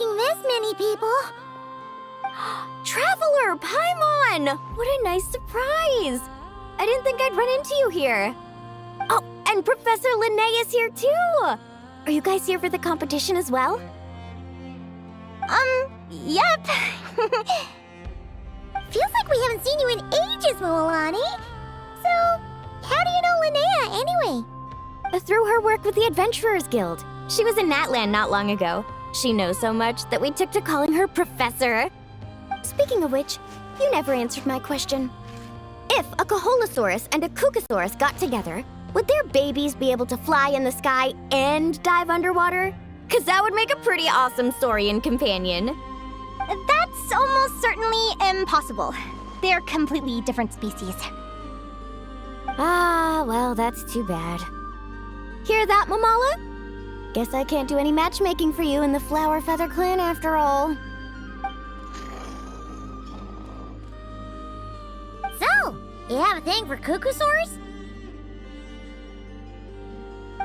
expecting this many people. Traveler, Paimon! What a nice surprise! I didn't think I'd run into you here. Oh, and Professor Linnea is here too! Are you guys here for the competition as well? Yep. Feels like we haven't seen you in ages, Moalani. So, how do you know Linnea anyway? Through her work with the Adventurers Guild. She was in Natland not long ago. She knows so much that we took to calling her Professor. Speaking of which, you never answered my question. If a Kaholosaurus and a Kukasaurus got together, would their babies be able to fly in the sky and dive underwater? 'Cause that would make a pretty awesome saurian companion. That's almost certainly impossible. They're completely different species. Ah, well, that's too bad. Hear that, Mamala? Guess I can't do any matchmaking for you in the Flower Feather Clan after all. So, you have a thing for Kukusaurs?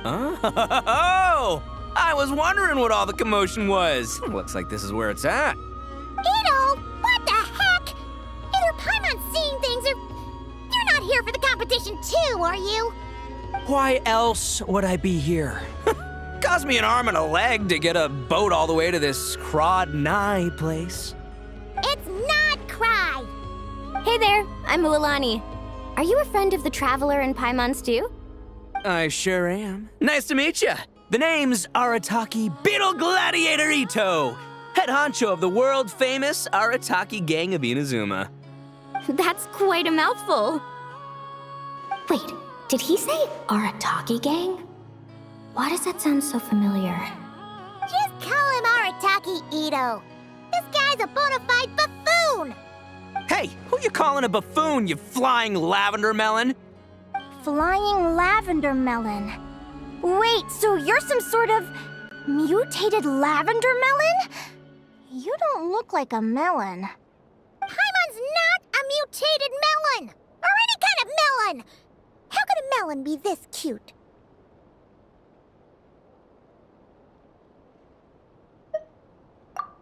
Oh! I was wondering what all the commotion was. Looks like this is where it's at. Ito, what the heck? Either Paimon's seeing things or you're not here for the competition too, are you? Why else would I be here? Cost me an arm and a leg to get a boat all the way to this Crod Nye place. It's not Cry. Hey there, I'm Mualani. Are you a friend of the Traveler and Paimon's too? I sure am. Nice to meet you. The name's Arataki Beetle Gladiator Ito, head honcho of the world-famous Arataki Gang of Inazuma. That's quite a mouthful. Wait, did he say Arataki Gang? Why does that sound so familiar? Just call him Arataki Ito. This guy's a bona fide buffoon. Hey, who you calling a buffoon, you flying lavender melon? Flying lavender melon. Wait, so you're some sort of mutated lavender melon? You don't look like a melon. Paimon's not a mutated melon! Or any kind of melon! How could a melon be this cute?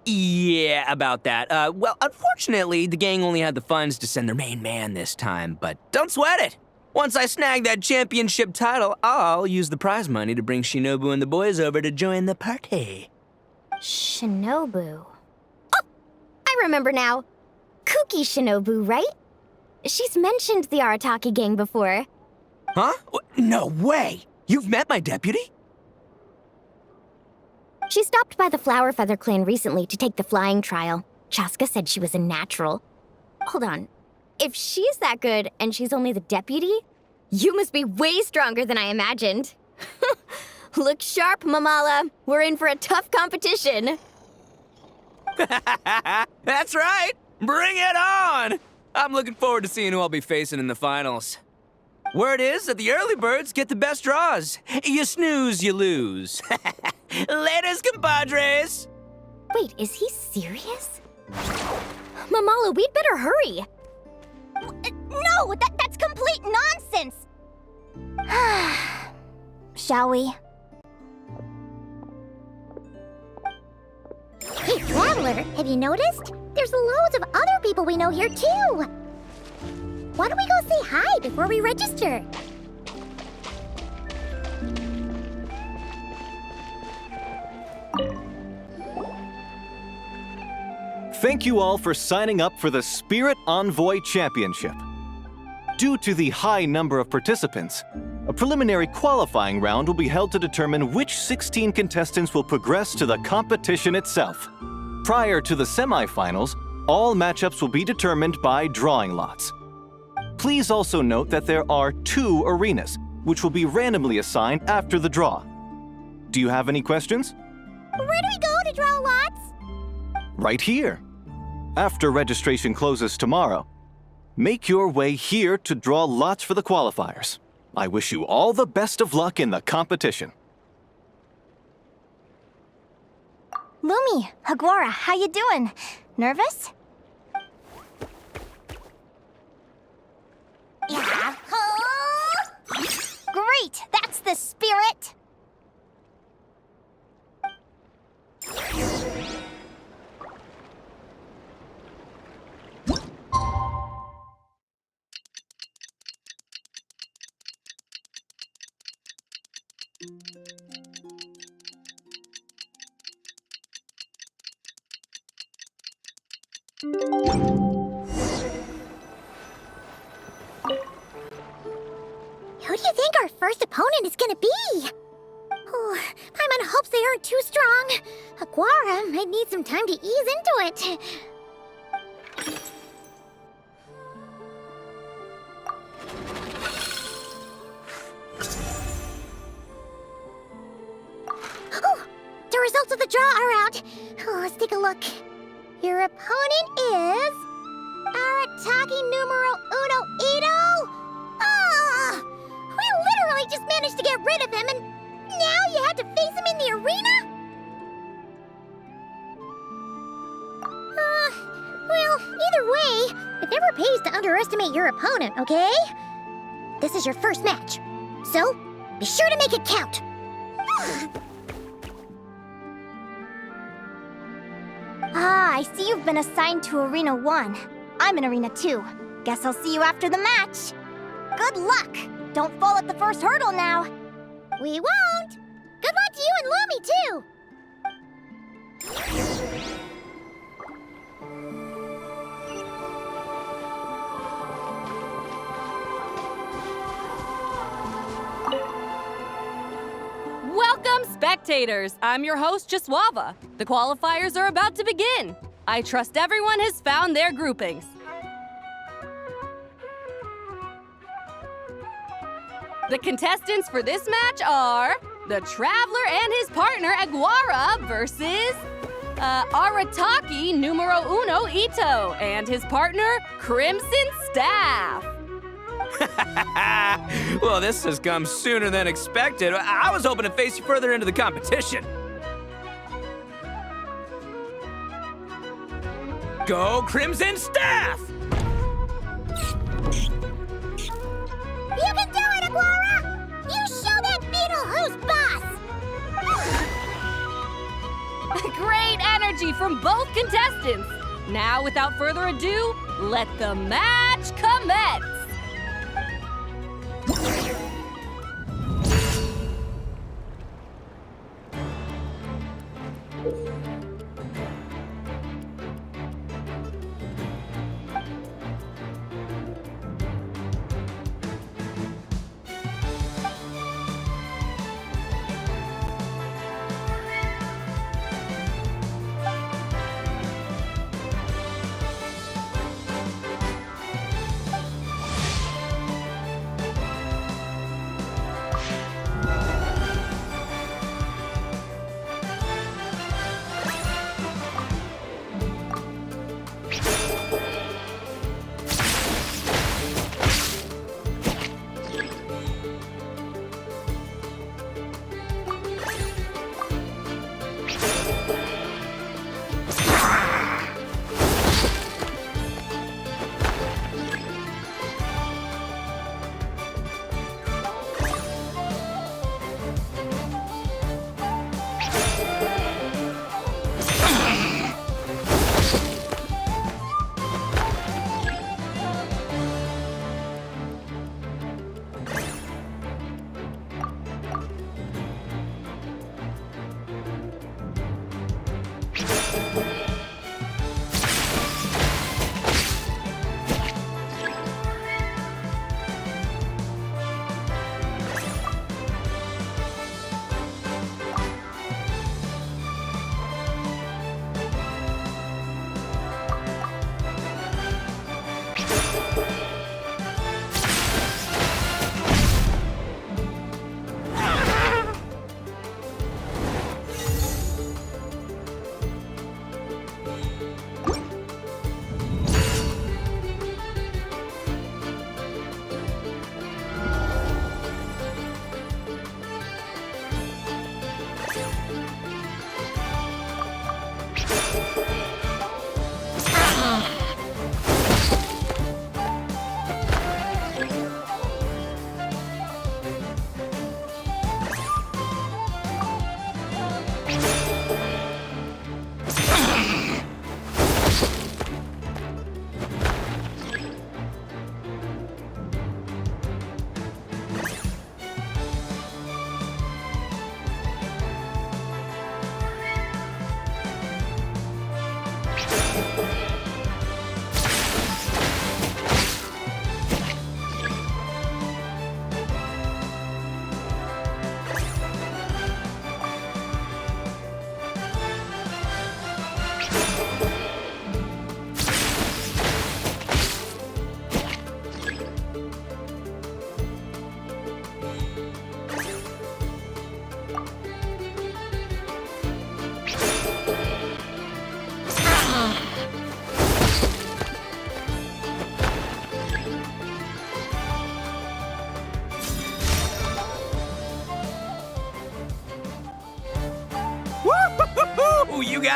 Yeah, about that. Well, unfortunately, the gang only had the funds to send their main man this time, but don't sweat it. Once I snag that championship title, I'll use the prize money to bring Shinobu and the boys over to join the party. Shinobu. Oh, I remember now. Kuki Shinobu, right? She's mentioned the Arataki Gang before. Huh? No way! You've met my deputy? She stopped by the Flower Feather Clan recently to take the flying trial. Chaska said she was a natural. Hold on. If she's that good and she's only the deputy, you must be way stronger than I imagined. Look sharp, Mamala. We're in for a tough competition. That's right! Bring it on! I'm looking forward to seeing who I'll be facing in the finals. Word is that the early birds get the best draws. You snooze, you lose. Laters, compadres! Wait, is he serious? Mamala, we'd better hurry. No, that's complete nonsense! Shall we? Hey, Traveler, have you noticed? There's loads of other people we know here, too! Why don't we go say hi before we register? Thank you all for signing up for the Spirit Envoy Championship. Due to the high number of participants, a preliminary qualifying round will be held to determine which 16 contestants will progress to the competition itself. Prior to the semifinals, all matchups will be determined by drawing lots. Please also note that there are 2 arenas, which will be randomly assigned after the draw. Do you have any questions? Where do we go to draw lots? Right here. After registration closes tomorrow, make your way here to draw lots for the qualifiers. I wish you all the best of luck in the competition. Lumi, Hagwara, how you doing? Nervous? Yahoo! Great, that's the spirit! Who do you think our first opponent is gonna be? Oh, Paimon hopes they aren't too strong. Aguara might need some time to ease into it. Oh, the results of the draw are out. Oh, let's take a look. Your opponent is Arataki numero uno Ito. Ah, we literally just managed to get rid of him, and now you had to face him in the arena? Well, either way, it never pays to underestimate your opponent, okay? This is your first match, so be sure to make it count. Ah, I see you've been assigned to Arena 1. I'm in Arena 2. Guess I'll see you after the match. Good luck! Don't fall at the first hurdle now. We won't! Good luck to you and Lumi, too! Welcome, spectators! I'm your host, Jaswava. The qualifiers are about to begin. I trust everyone has found their groupings. The contestants for this match are the Traveler and his partner, Aguara, versus Arataki numero uno Ito and his partner, Crimson Staff. Well, this has come sooner than expected. I was hoping to face you further into the competition. Go Crimson Staff! You can do it, Aguara! You show that beetle who's boss! Great energy from both contestants. Now, without further ado, let the match commence.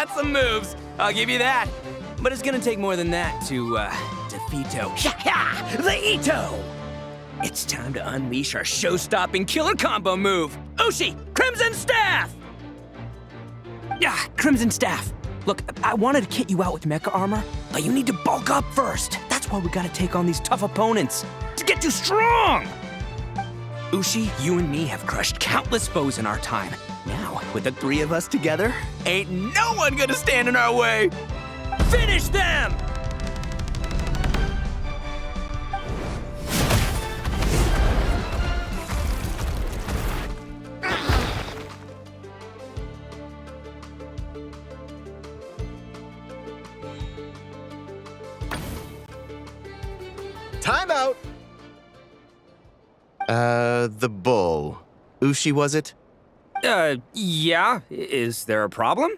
got some moves. I'll give you that. But it's gonna take more than that to, defeat the Ito! It's time to unleash our show-stopping killer combo move. Ushi, Crimson Staff! Yeah, Crimson Staff. Look, I wanted to kit you out with mecha armor, but you need to bulk up first. That's why we gotta take on these tough opponents to get you strong. Ushi, you and me have crushed countless foes in our time. Now, with the three of us together, ain't no one gonna stand in our way. Finish them! Time out! The bull. Ushi, was it? Yeah. Is there a problem?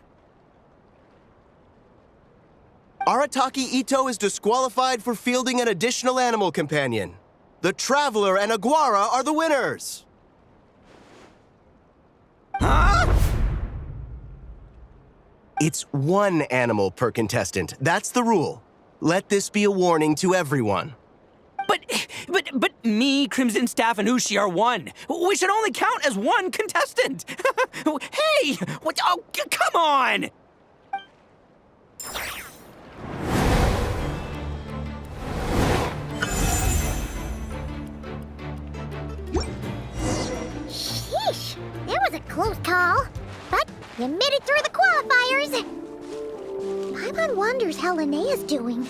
Arataki Ito is disqualified for fielding an additional animal companion. The Traveler and Aguara are the winners! Huh? It's one animal per contestant. That's the rule. Let this be a warning to everyone. But me, Crimson Staff, and Ushi are one. We should only count as one contestant. Hey, what? Oh, come on! Sheesh, that was a close call. But you made it through the qualifiers. Paimon wonders how Linnea's doing.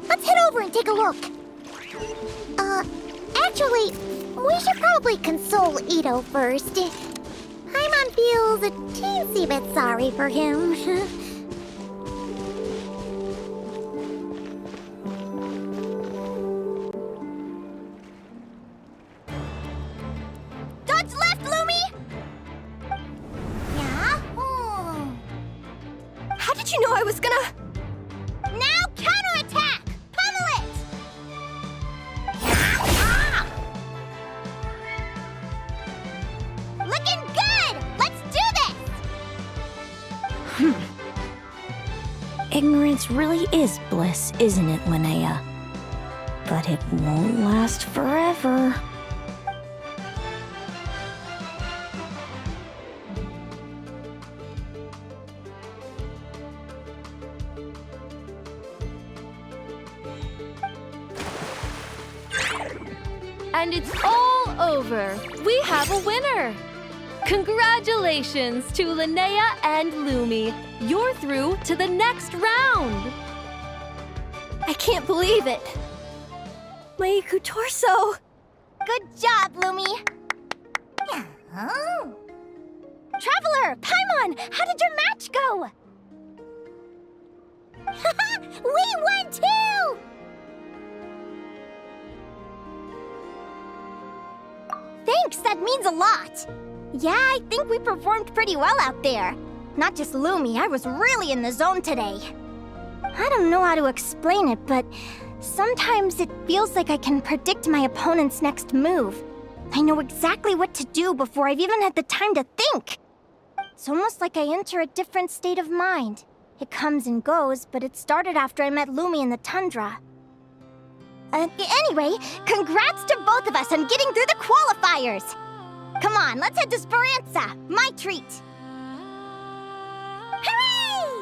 Let's head over and take a look. Actually, we should probably console Ito first. Paimon feels a teensy bit sorry for him. Dodge left, Lumi! Yeah? How did you know I was gonna... Now counterattack! Pummel it! Looking good! Let's do this! Ignorance really is bliss, isn't it, Linnea? But it won't last forever. And it's all over. We have a winner. Congratulations to Linnea and Lumi. You're through to the next round. I can't believe it. My Iku torso. Good job, Lumi! Oh. Traveler, Paimon, how did your match go? We won too! Thanks, that means a lot. Yeah, I think we performed pretty well out there. Not just Lumi, I was really in the zone today. I don't know how to explain it, but sometimes it feels like I can predict my opponent's next move. I know exactly what to do before I've even had the time to think. It's almost like I enter a different state of mind. It comes and goes, but it started after I met Lumi in the tundra. Anyway, congrats to both of us on getting through the qualifiers! Come on, let's head to Speranza, my treat! Hooray!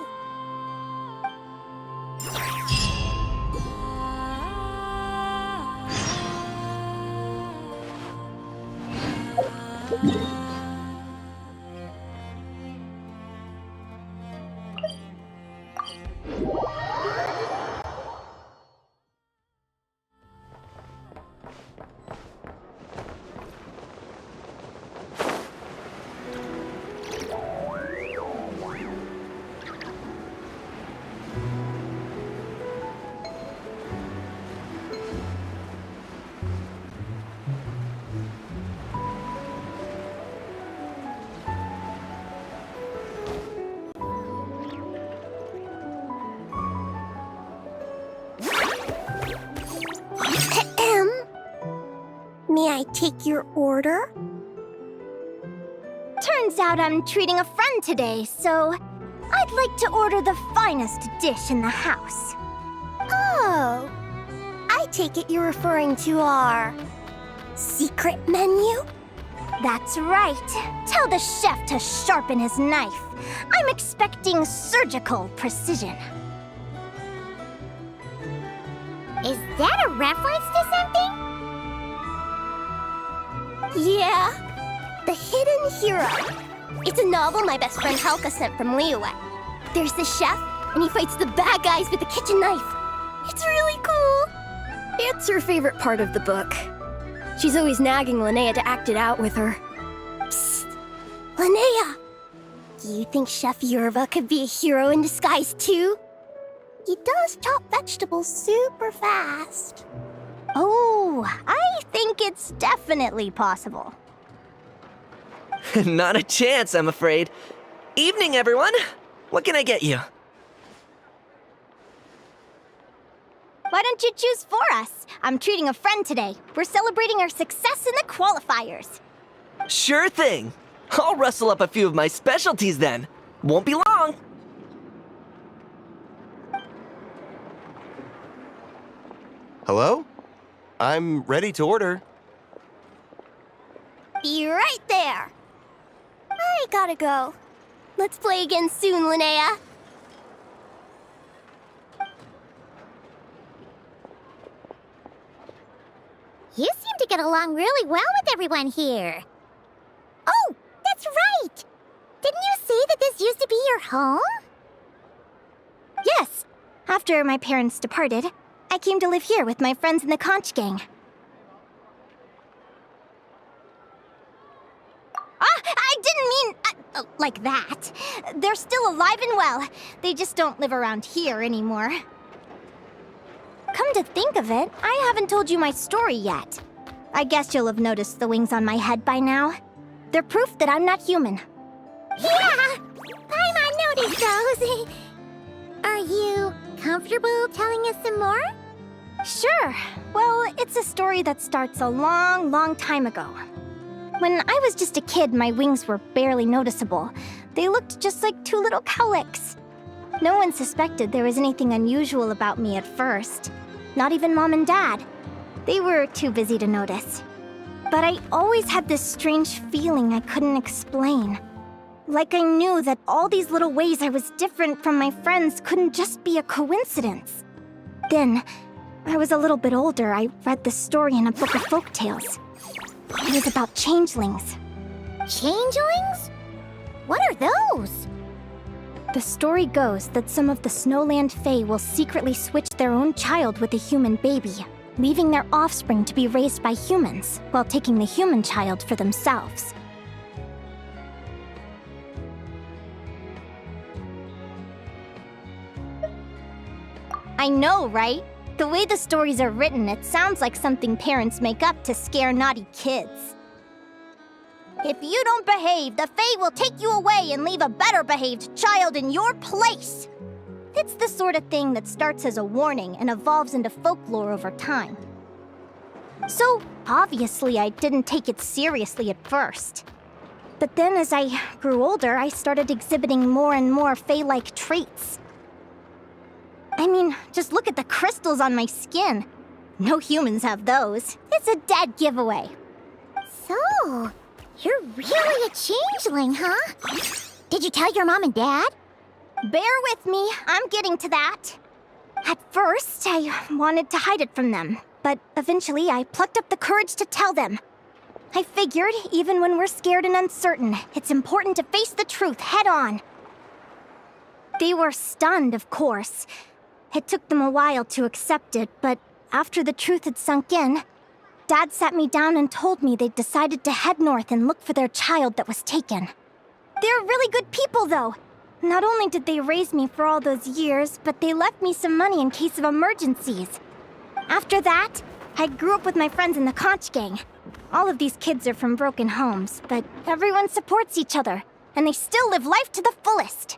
May I take your order? Turns out I'm treating a friend today, so I'd I'd like to order the finest dish in the house. Oh, I take it you're referring to our secret menu? That's right. Tell the chef to sharpen his knife. I'm expecting surgical precision. Is that a reference to something? Yeah, The Hidden Hero. It's a novel my best friend Halka sent from Liyue. There's the chef, and he fights the bad guys with a kitchen knife. It's really cool. It's her favorite part of the book. She's always nagging Linnea to act it out with her. Psst! Linnea! Do you think Chef Yerva could be a hero in disguise too? He does chop vegetables super fast. Oh, I think it's definitely possible. Not a chance, I'm afraid. Evening, everyone. What can I get you? Why don't you choose for us? I'm treating a friend today. We're celebrating our success in the qualifiers. Sure thing. I'll rustle up a few of my specialties then. Won't be long. Hello? I'm ready to order. Be right there. I gotta go. Let's play again soon, Linnea. You seem to get along really well with everyone here. Oh, that's right! Didn't you say that this used to be your home? Yes. After my parents departed, I came to live here with my friends in the conch gang. I didn't mean like that. They're still alive and well. They just don't live around here anymore. Come to think of it, I haven't told you my story yet. I guess you'll have noticed the wings on my head by now. They're proof that I'm not human. Yeah! Paimon noticed those. Are you comfortable telling us some more? Sure. Well, it's a story that starts a long, long time ago. When I was just a kid, my wings were barely noticeable. They looked just like two little cowlicks. No one suspected there was anything unusual about me at first. Not even Mom and Dad. They were too busy to notice. But I always had this strange feeling I couldn't explain. Like I knew that all these little ways I was different from my friends couldn't just be a coincidence. Then, I was a little bit older, I read the story in a book of folktales. It was about changelings. Changelings? What are those? The story goes that some of the Snowland Fae will secretly switch their own child with a human baby, leaving their offspring to be raised by humans, while taking the human child for themselves. I know, right? The way the stories are written, it sounds like something parents make up to scare naughty kids. If you don't behave, the Fae will take you away and leave a better-behaved child in your place. It's the sort of thing that starts as a warning and evolves into folklore over time. So, obviously, I didn't take it seriously at first. But then as I grew older, I started exhibiting more and more Fae-like traits. I mean, just look at the crystals on my skin. No humans have those. It's a dead giveaway. So, you're really a changeling, huh? Did you tell your mom and dad? Bear with me, I'm getting to that. At first, I wanted to hide it from them, but eventually I plucked up the courage to tell them. I figured, even when we're scared and uncertain, it's important to face the truth head on. They were stunned, of course. It took them a while to accept it, but after the truth had sunk in, Dad sat me down and told me they'd decided to head north and look for their child that was taken. They're really good people, though. Not only did they raise me for all those years, but they left me some money in case of emergencies. After that, I grew up with my friends in the conch gang. All of these kids are from broken homes, but everyone supports each other, and they still live life to the fullest.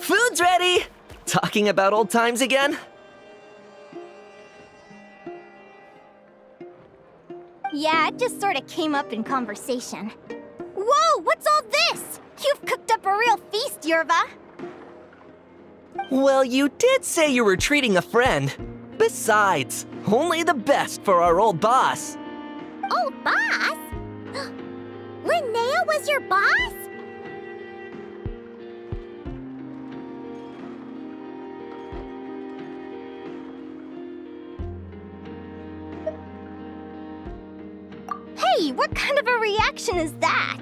Food's ready! Talking about old times again? Yeah, that just sort of came up in conversation. Whoa, what's all this? You've cooked up a real feast, Yerva. Well, you did say you were treating a friend. Besides, only the best for our old boss. Old boss? Linnea was your boss? Hey, what kind of a reaction is that?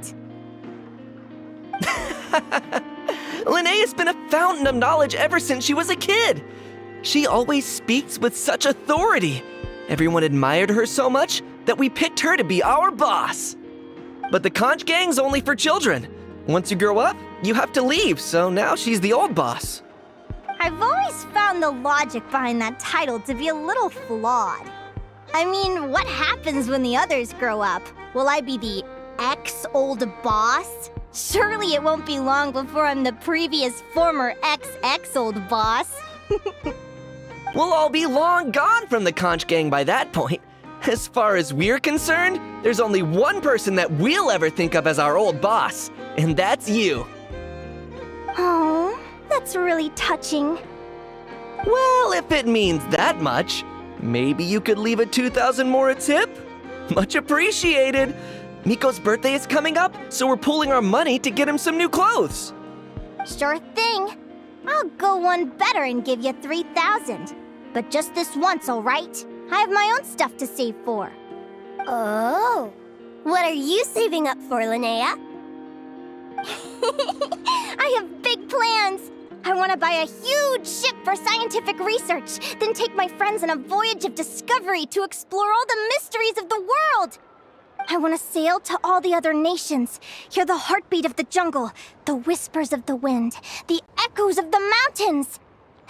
Linnea's been a fountain of knowledge ever since she was a kid. She always speaks with such authority. Everyone admired her so much that we picked her to be our boss. But the conch gang's only for children. Once you grow up, you have to leave, so now she's the old boss. I've always found the logic behind that title to be a little flawed. I mean, what happens when the others grow up? Will I be the ex-old boss? Surely it won't be long before I'm the previous former ex-old boss. We'll all be long gone from the conch gang by that point. As far as we're concerned, there's only one person that we'll ever think of as our old boss, and that's you. Oh, that's really touching. Well, if it means that much, maybe you could leave a 2,000 more a tip? Much appreciated. Miko's birthday is coming up, so we're pooling our money to get him some new clothes. Sure thing. I'll go one better and give you 3,000. But just this once, all right? I have my own stuff to save for. Oh. What are you saving up for, Linnea? I have big plans. I want to buy a huge ship for scientific research, then take my friends on a voyage of discovery to explore all the mysteries of the world. I want to sail to all the other nations, hear the heartbeat of the jungle, the whispers of the wind, the echoes of the mountains.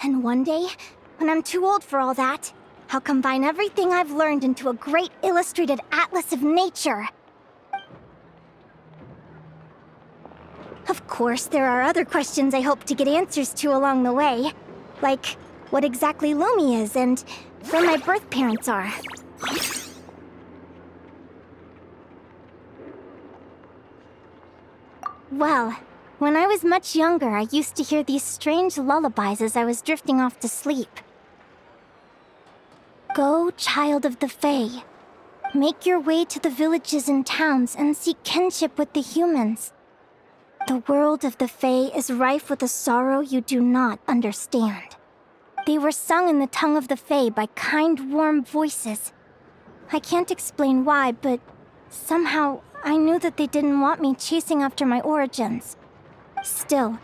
And one day, when I'm too old for all that, I'll combine everything I've learned into a great illustrated atlas of nature. Of course, there are other questions I hope to get answers to along the way. Like, what exactly Lumi is and where my birth parents are. Well, when I was much younger, I used to hear these strange lullabies as I was drifting off to sleep. Go, child of the Fae. Make your way to the villages and towns and seek kinship with the humans. The world of the Fae is rife with a sorrow you do not understand. They were sung in the tongue of the Fae by kind, warm voices. I can't explain why, but somehow I knew that they didn't want me chasing after my origins. Still,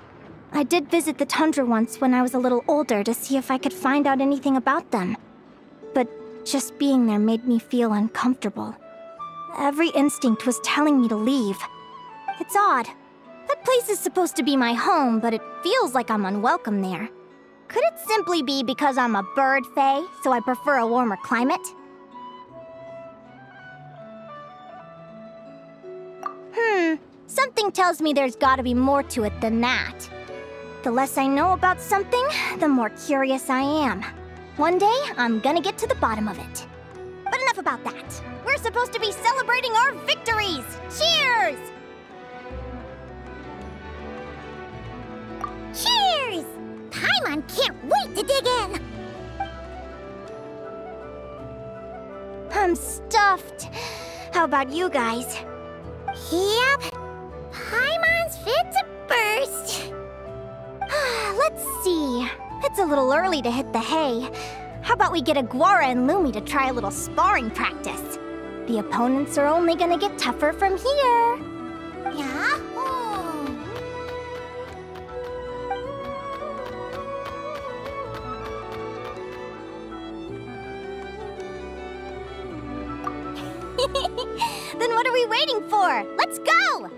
I did visit the tundra once when I was a little older to see if I could find out anything about them. But just being there made me feel uncomfortable. Every instinct was telling me to leave. It's odd. That place is supposed to be my home, but it feels like I'm unwelcome there. Could it simply be because I'm a bird fae, so I prefer a warmer climate? Something tells me there's gotta be more to it than that. The less I know about something, the more curious I am. One day, I'm gonna get to the bottom of it. But enough about that. We're supposed to be celebrating our victories! Cheers! Cheers! Paimon can't wait to dig in! I'm stuffed. How about you guys? Yep. Paimon's fit to burst. Let's see. It's a little early to hit the hay. How about we get Aguara and Lumi to try a little sparring practice? The opponents are only gonna get tougher from here. Yahoo! Then what are we waiting for? Let's go!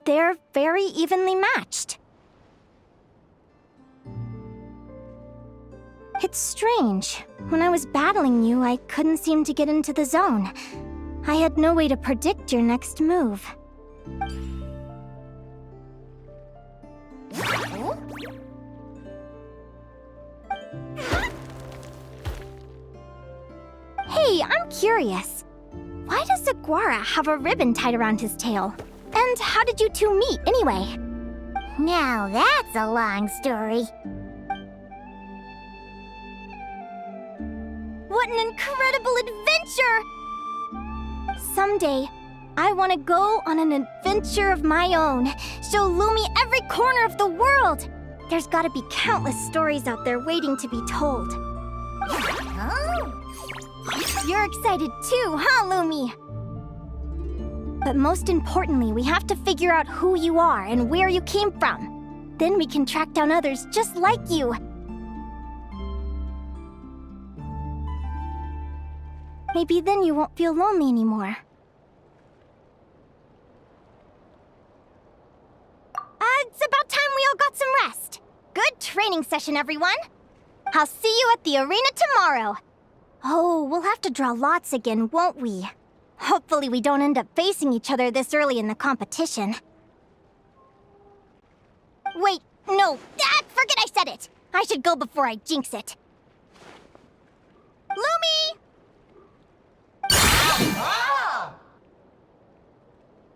They're very evenly matched. It's strange. When I was battling you, I couldn't seem to get into the zone. I had no way to predict your next move. Hey, I'm curious. Why does Aguara have a ribbon tied around his tail? And how did you two meet, anyway? Now that's a long story. What an incredible adventure! Someday, I want to go on an adventure of my own. Show Lumi every corner of the world. There's gotta be countless stories out there waiting to be told. You're excited too, huh, Lumi? But most importantly, we have to figure out who you are and where you came from. Then we can track down others just like you. Maybe then you won't feel lonely anymore. It's about time we all got some rest. Good training session, everyone. I'll see you at the arena tomorrow. Oh, we'll have to draw lots again, won't we? Hopefully we don't end up facing each other this early in the competition. Wait, no, forget I said it. I should go before I jinx it. Lumi!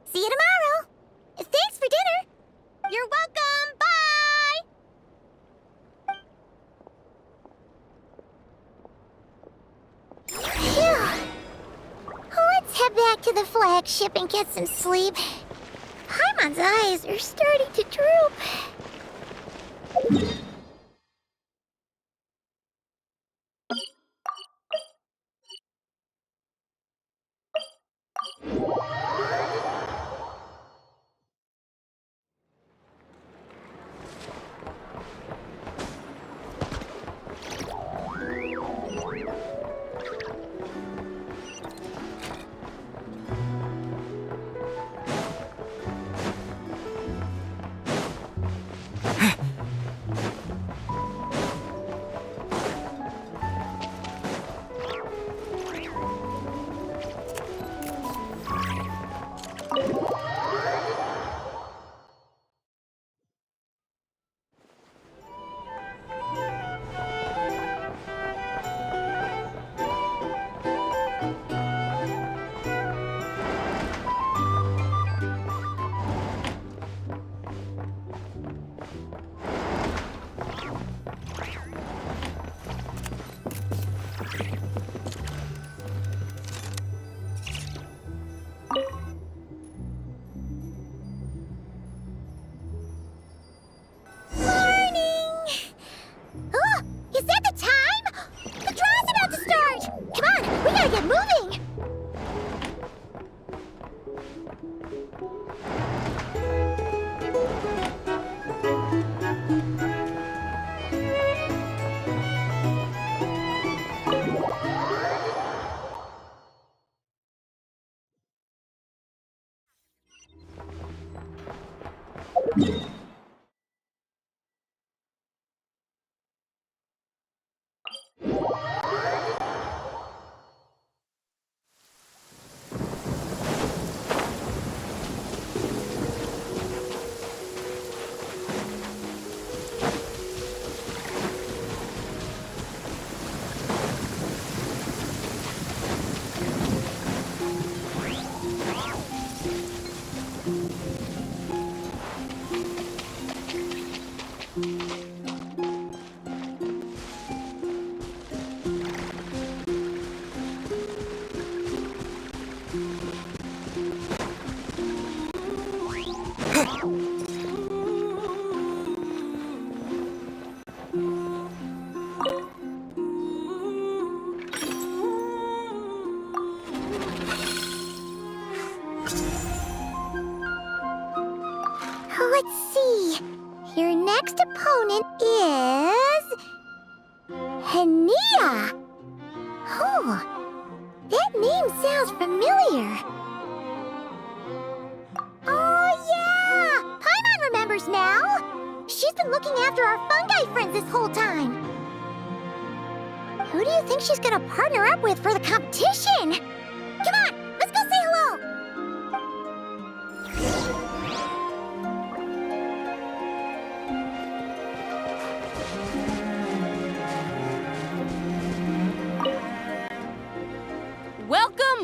See you tomorrow. Thanks for dinner. You're welcome, bye! Phew. Let's head back to the flagship and get some sleep. Paimon's eyes are starting to droop. Let's see. Your next opponent is... Linnea. Oh, that name sounds familiar. Oh, yeah! Paimon remembers now. She's been looking after our fungi friends this whole time. Who do you think she's gonna partner up with for the competition? Come on, let's go say hello.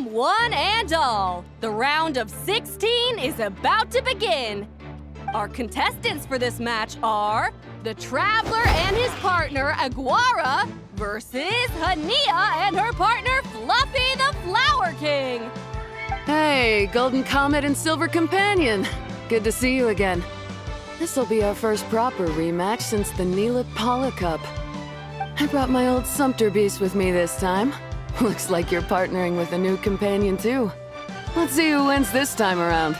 one and all. The round of 16 is about to begin. Our contestants for this match are the Traveler and his partner, Aguara, versus Linnea and her partner, Fluffy the Flower King. Hey, Golden Comet and Silver Companion. Good to see you again. This'll be our first proper rematch since the Neela Paula Cup. I brought my old Sumpter Beast with me this time. Looks like you're partnering with a new companion too. Let's see who wins this time around.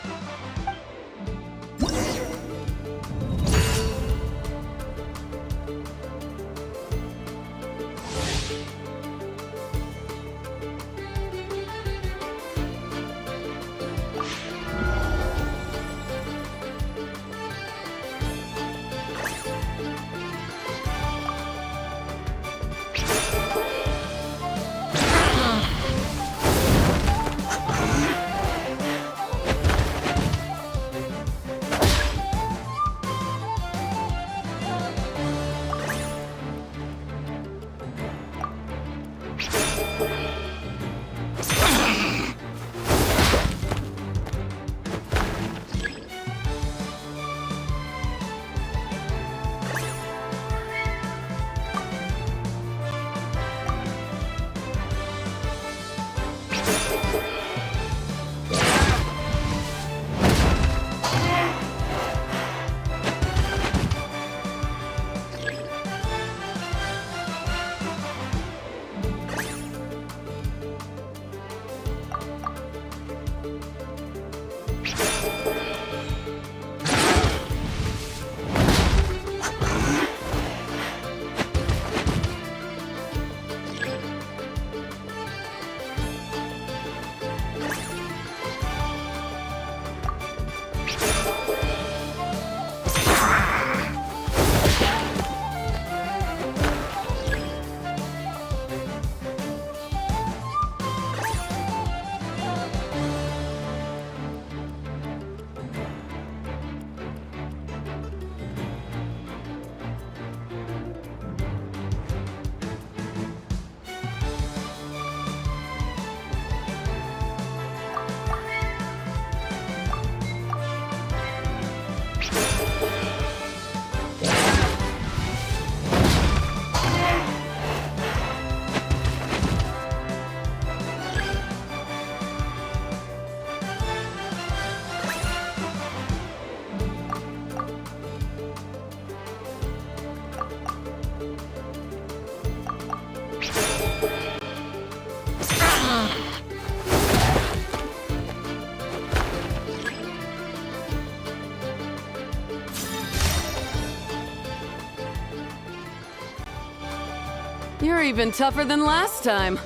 You're even tougher than last time.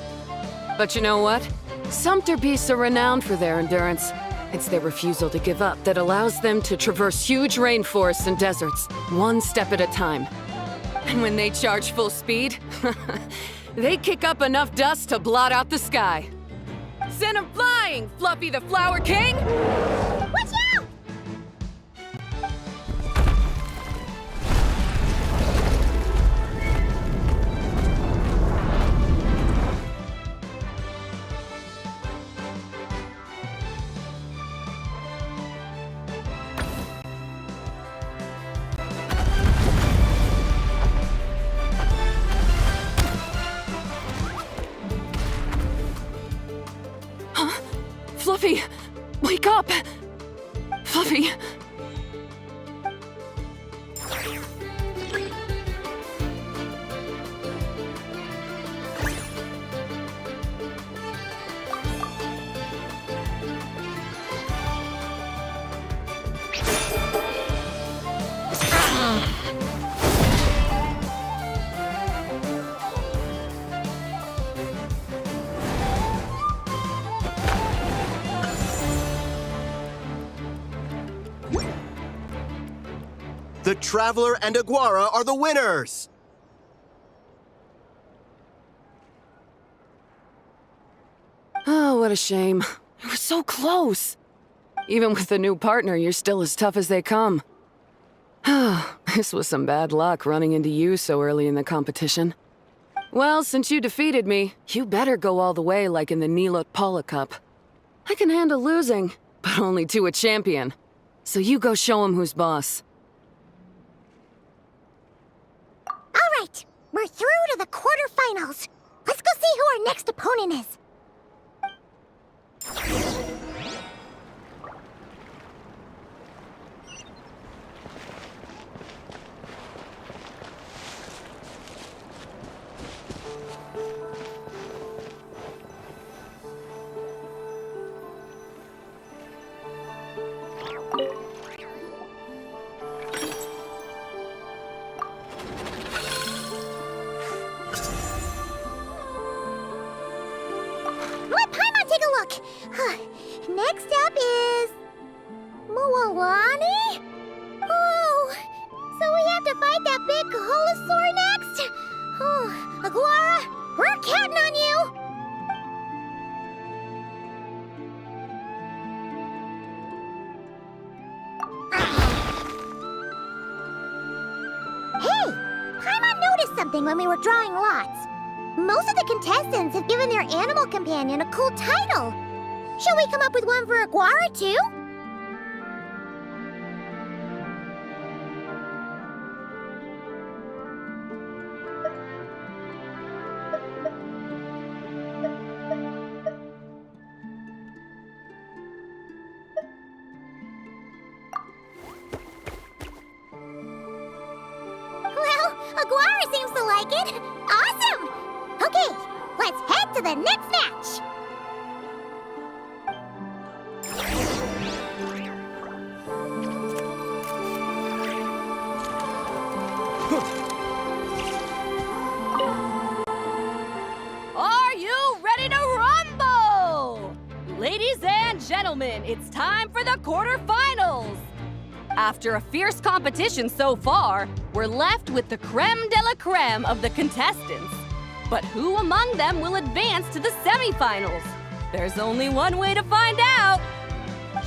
But you know what? Sumpter beasts are renowned for their endurance. It's their refusal to give up that allows them to traverse huge rainforests and deserts, one step at a time. And when they charge full speed, they kick up enough dust to blot out the sky. Send 'em flying, Fluffy the Flower King! Watch out! Fluffy! Wake up! Fluffy! The Traveler and Aguara are the winners! Oh, what a shame. We were so close. Even with the new partner, you're still as tough as they come. This was some bad luck running into you so early in the competition. Well, since you defeated me, you better go all the way like in the Nilot Paula Cup. I can handle losing, but only to a champion. So you go show him who's boss. All right, we're through to the quarterfinals. Let's go see who our next opponent is. Let Paimon take a look. Next up is Mualani? Oh, so we have to fight that big Colosaur next? Oh, Aguara, we're counting on you. Hey, Paimon noticed something when we were drawing lots. Most of the contestants have given their animal companion a cool title. Shall we come up with one for Aguara, too? Well, Aguara seems to like it. Awesome! Okay, let's head to the next match. Are you ready to rumble? Ladies and gentlemen, it's time for the quarterfinals. After a fierce competition so far, we're left with the creme de la creme of the contestants. But who among them will advance to the semifinals? There's only one way to find out.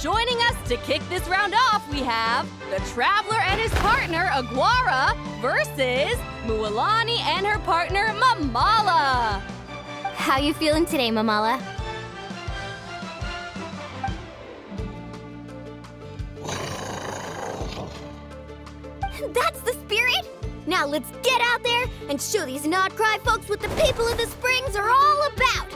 Joining us to kick this round off, we have the Traveler and his partner, Aguara, versus Mualani and her partner, Mamala. How you feeling today, Mamala? That's the spirit! Now let's get out there and show these Nodcry folks what the people of the Springs are all about!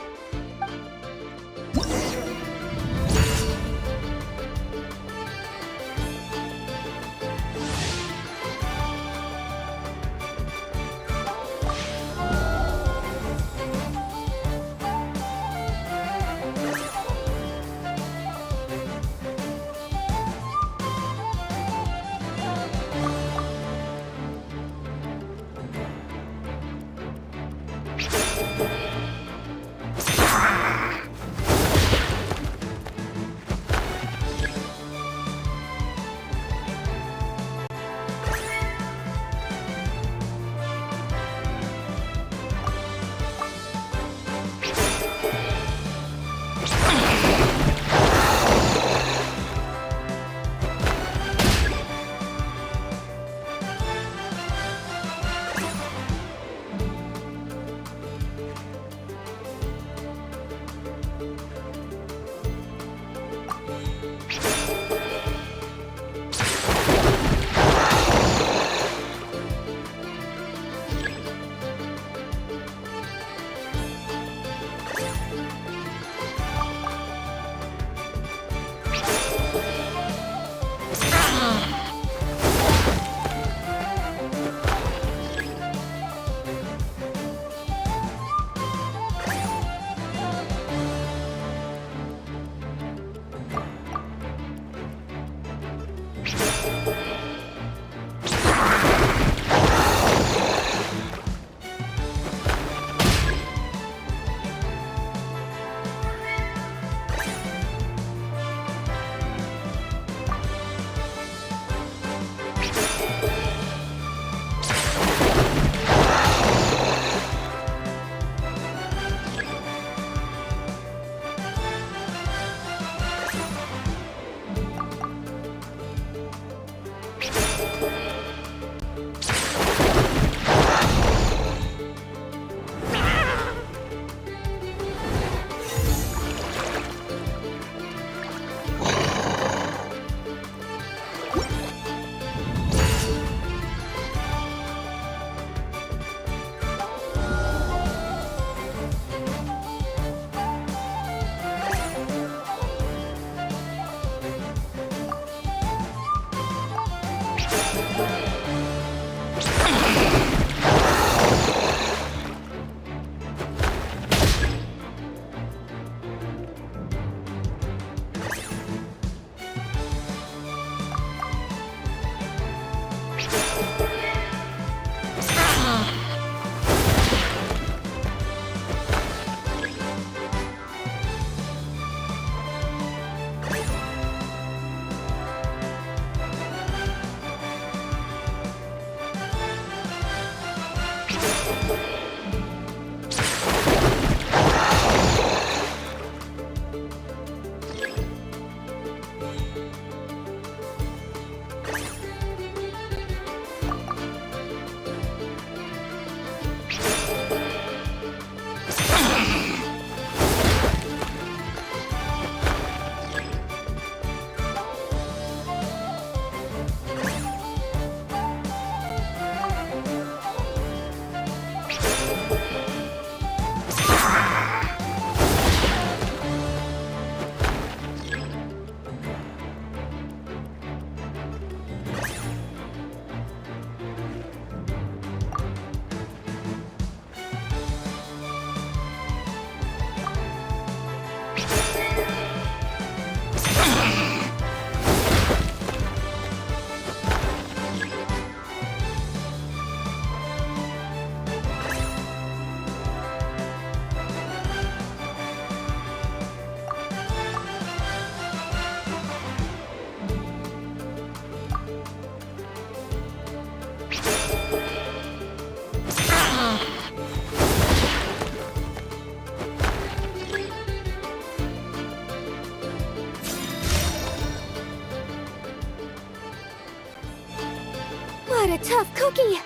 tough cookie.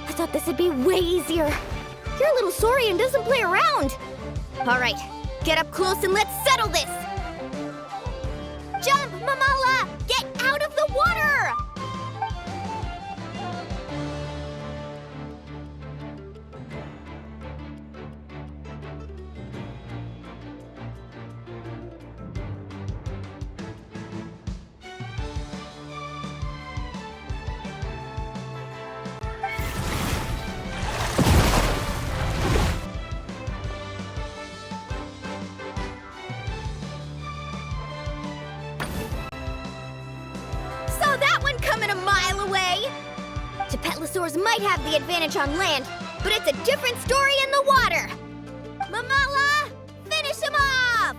I thought this would be way easier. Your little Saurian doesn't play around. All right, get up close and let's settle this. Jump, Mamala! Get out of the water! Saw that one coming a mile away! Gepetlosaurs might have the advantage on land, but it's a different story in the water! Mamala! Finish him off!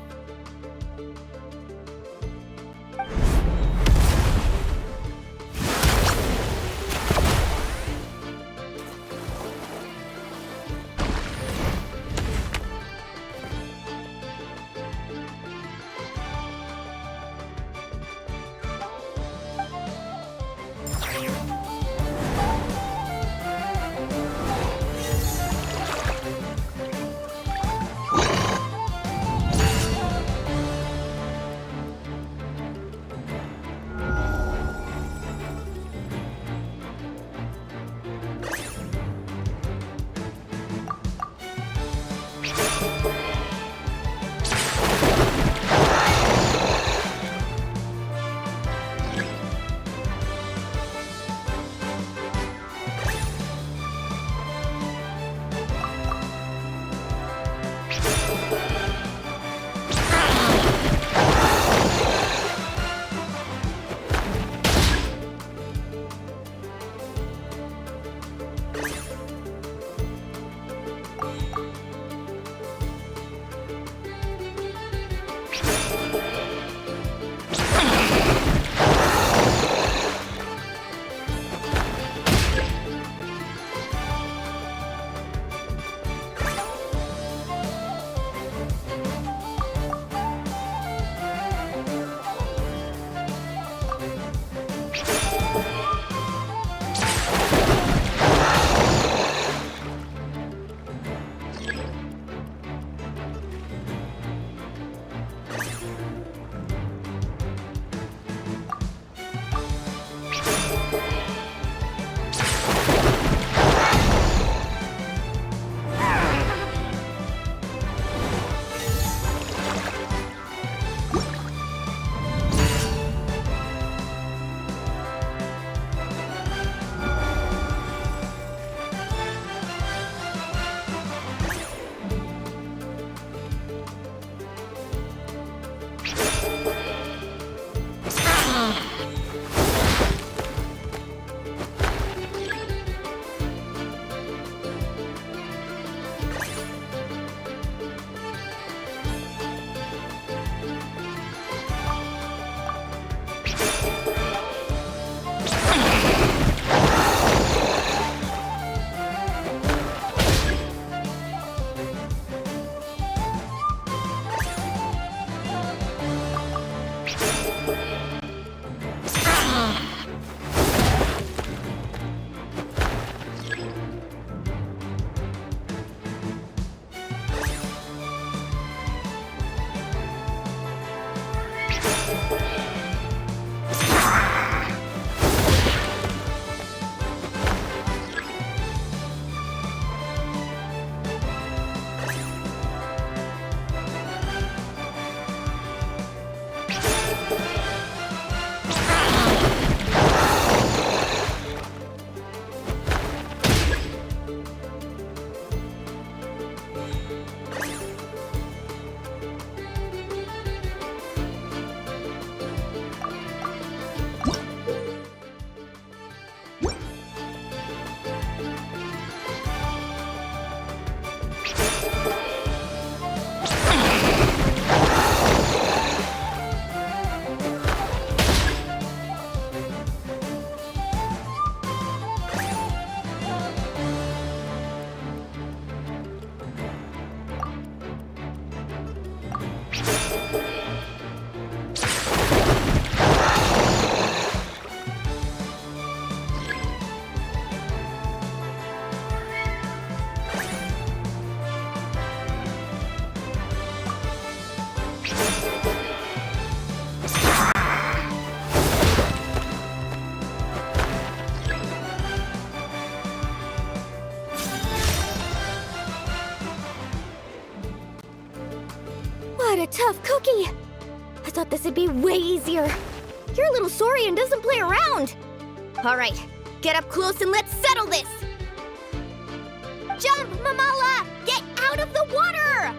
What a tough cookie! I thought this would be way easier. You're a little Saurian doesn't play around. All right, get up close and let's settle this. Jump, Mamala! Get out of the water!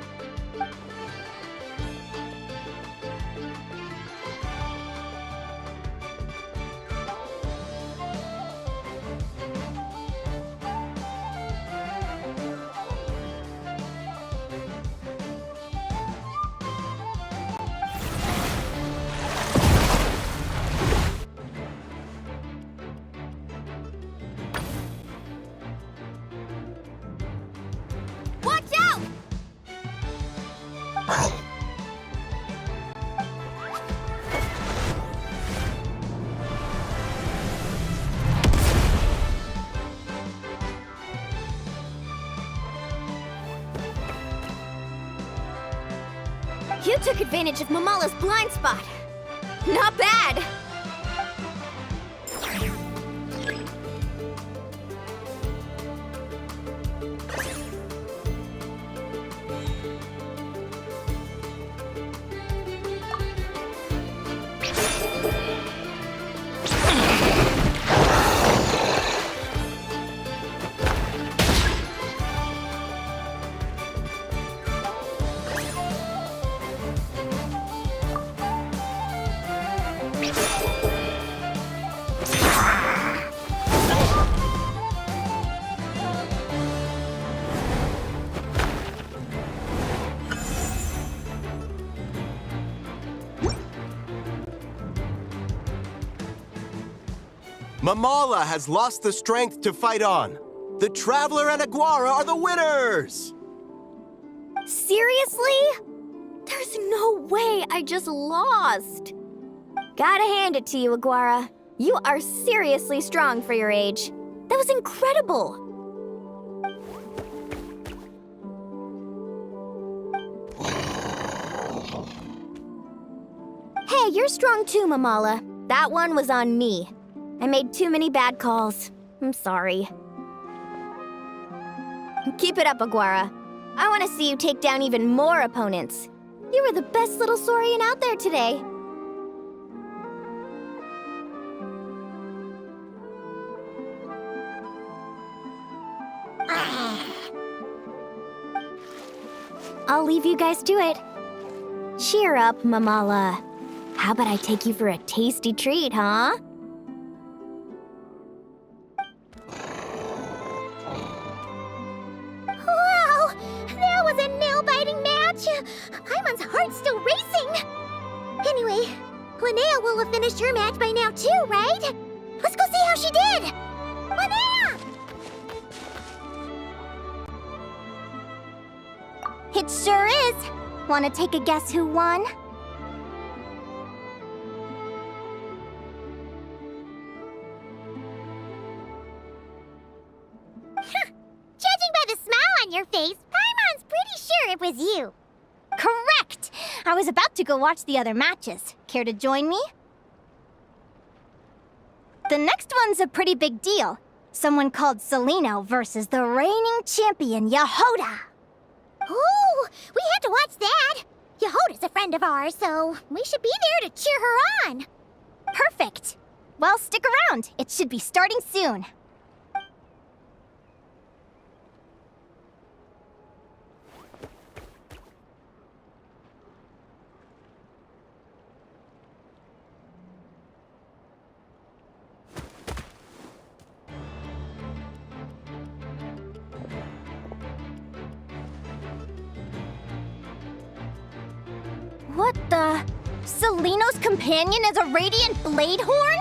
Watch out! You took advantage of Mamala's blind spot. Not bad! Mamala has lost the strength to fight on. The Traveler and Aguara are the winners! Seriously? There's no way I just lost. Gotta hand it to you, Aguara. You are seriously strong for your age. That was incredible. Hey, you're strong too, Mamala. That one was on me. I made too many bad calls. I'm sorry. Keep it up, Aguara. I want to see you take down even more opponents. You were the best little Saurian out there today. I'll leave you guys to it. Cheer up, Mamala. How about I take you for a tasty treat, huh? Wow! That was a nail-biting match! Paimon's heart's still racing! Anyway, Linnea will have finished her match by now too, right? Let's go see how she did! Linnea! It sure is! Wanna take a guess who won? Judging by the smile on your face, Paimon's pretty sure it was you. Correct! I was about to go watch the other matches. Care to join me? The next one's a pretty big deal. Someone called Celino versus the reigning champion, Yehoda. Ooh, we have to watch that. Yehoda's a friend of ours, so we should be there to cheer her on. Perfect. Well, stick around. It should be starting soon. What the? Celino's companion is a radiant blade horn?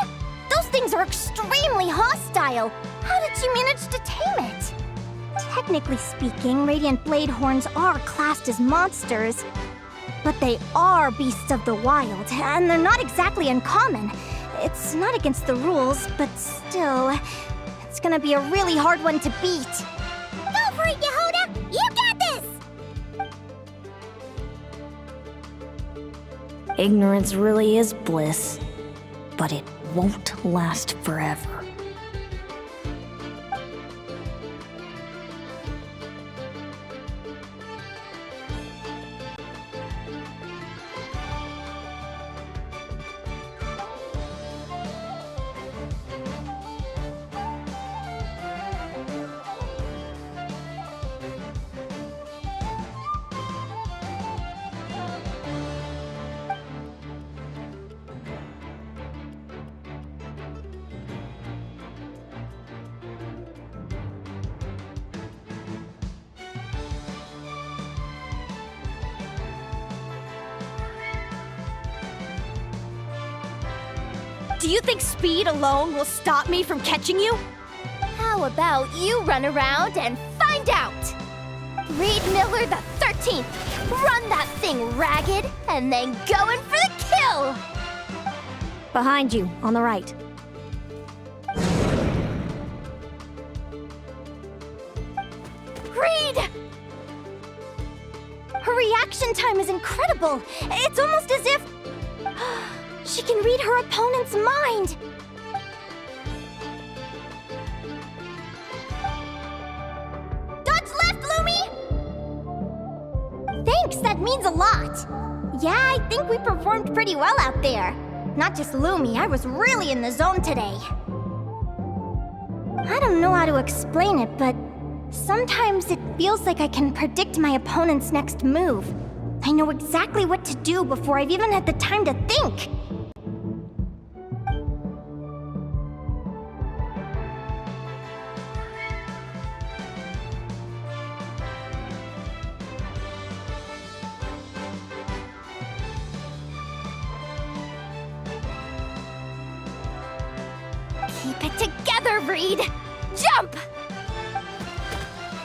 Those things are extremely hostile. How did you manage to tame it? Technically speaking, radiant blade horns are classed as monsters. But they are beasts of the wild, and they're not exactly uncommon. It's not against the rules, but still, it's gonna be a really hard one to beat. Go for it, Yehoda! You got this! Ignorance really is bliss, but it won't last forever. Do you think speed alone will stop me from catching you? How about you run around and find out? Reed Miller the 13th, run that thing ragged and then go in for the kill! Behind you, on the right. Reed! Her reaction time is incredible. It's almost as if she can read her opponent's mind. Dodge left, Lumi! Thanks, that means a lot. Yeah, I think we performed pretty well out there. Not just Lumi, I was really in the zone today. I don't know how to explain it, but sometimes it feels like I can predict my opponent's next move. I know exactly what to do before I've even had the time to think. Keep it together, Reed! Jump!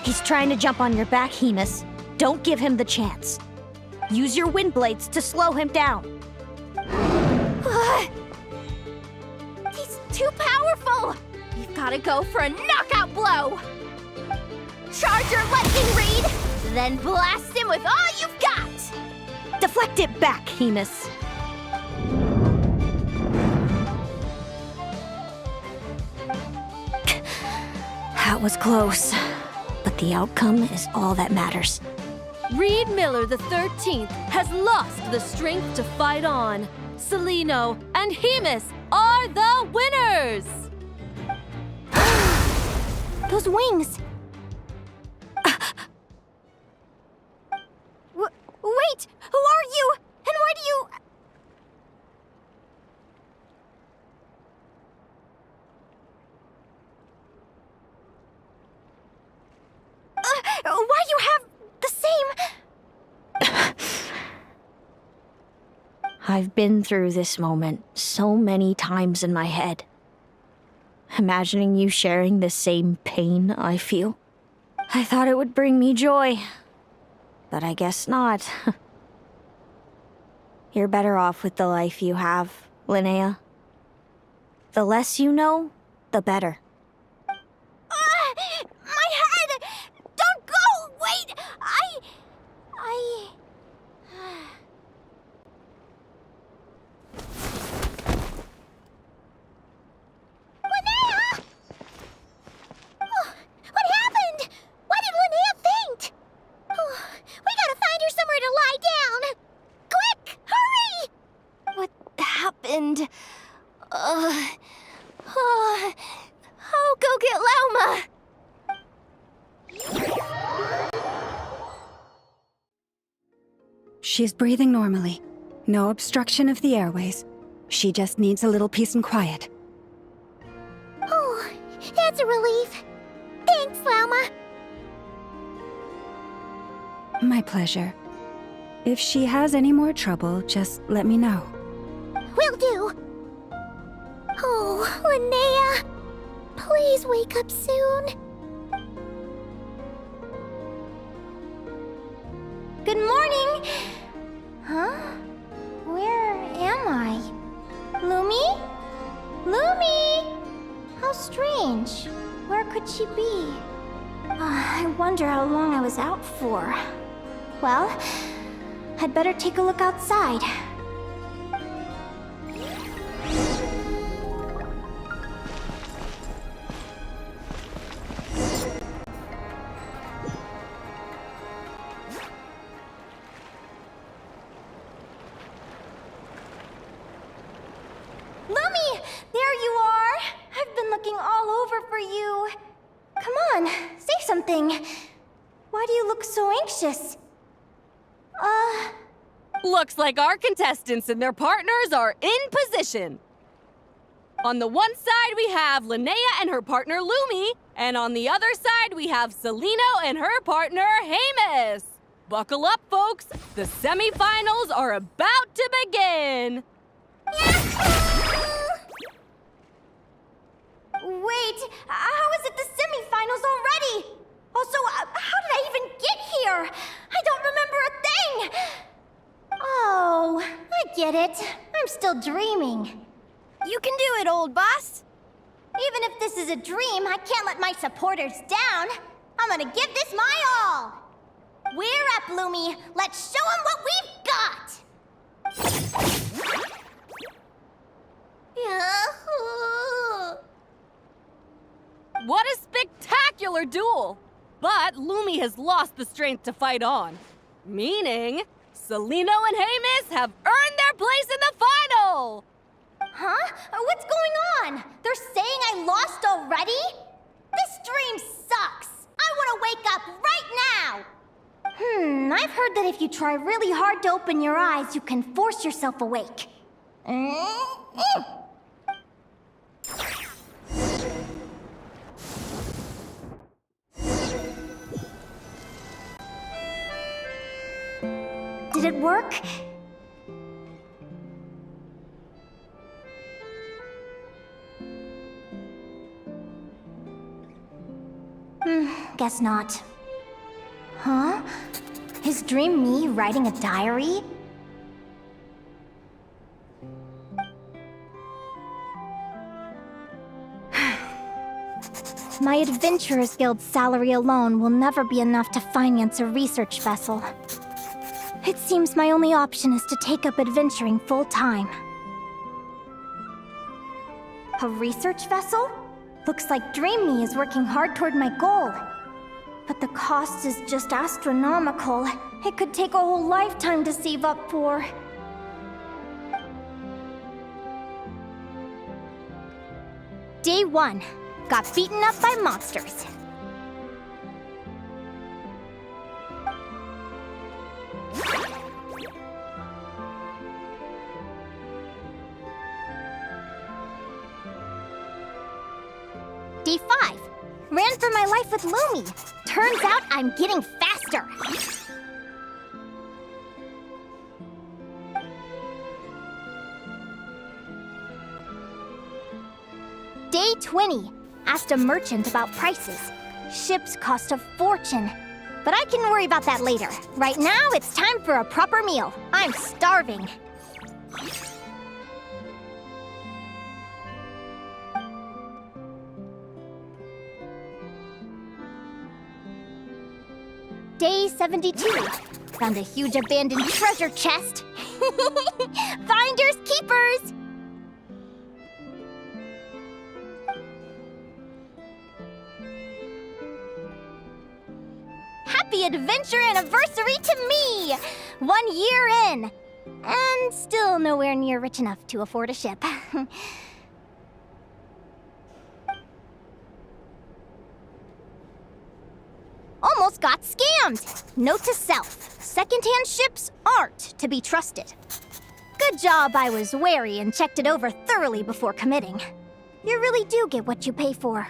He's trying to jump on your back, Hemus. Don't give him the chance. Use your wind blades to slow him down. He's too powerful! You've gotta go for a knockout blow! Charge your lightning, Reed! Then blast him with all you've got! Deflect it back, Hemus. That was close, but the outcome is all that matters. Reed Miller the 13th has lost the strength to fight on. Celino and Hemus are the winners! Those wings! Wait! Who are you? And why do you... why you have the same... I've been through this moment so many times in my head. Imagining you sharing the same pain I feel. I thought it would bring me joy, but I guess not. You're better off with the life you have, Linnea. The less you know, the better. My head! Don't go! Wait! Linnea! Oh, what happened? Why did Linnea faint? Oh, we gotta find her somewhere to lie down! Quick! Hurry! What happened? I'll go get Lauma! She's breathing normally. No obstruction of the airways. She just needs a little peace and quiet. Oh, that's a relief. Thanks, Lauma. My pleasure. If she has any more trouble, just let me know. Will do. Oh, Linnea. Please wake up soon. Good morning. Huh? Where am I? Lumi? Lumi! How strange. Where could she be? I wonder how long I was out for. Well, I'd better take a look outside. Lumi! There you are! I've been looking all over for you. Come on, say something. Why do you look so anxious? Looks like our contestants and their partners are in position. On the one side, we have Linnea and her partner Lumi, and on the other side, we have Celino and her partner Hemus. Buckle up, folks. The semifinals are about to begin. Wait, how is it the semifinals already? Also, how did I even get here? I don't remember a thing! Oh, I get it. I'm still dreaming. You can do it, old boss. Even if this is a dream, I can't let my supporters down. I'm gonna give this my all. We're up, Lumi. Let's show them what we've got! What a spectacular duel! But Lumi has lost the strength to fight on. Meaning, Celino and Hamis have earned their place in the final! Huh? What's going on? They're saying I lost already? This dream sucks! I want to wake up right now! I've heard that if you try really hard to open your eyes, you can force yourself awake. Did it work? Guess not. Huh? Is Dream me writing a diary? My Adventurers Guild salary alone will never be enough to finance a research vessel. It seems my only option is to take up adventuring full-time. A research vessel? Looks like Dream Me is working hard toward my goal. But the cost is just astronomical. It could take a whole lifetime to save up for. Day 1. Got beaten up by monsters. Day 5. Ran for my life with Lumi. Turns out I'm getting faster. Day 20. Asked a merchant about prices. Ships cost a fortune. But I can worry about that later. Right now, it's time for a proper meal. I'm starving. Day 72. Found a huge abandoned treasure chest. Finders keepers! Happy adventure anniversary to me! 1 year in! And still nowhere near rich enough to afford a ship. Almost got scammed! Note to self, secondhand ships aren't to be trusted. Good job I was wary and checked it over thoroughly before committing. You really do get what you pay for.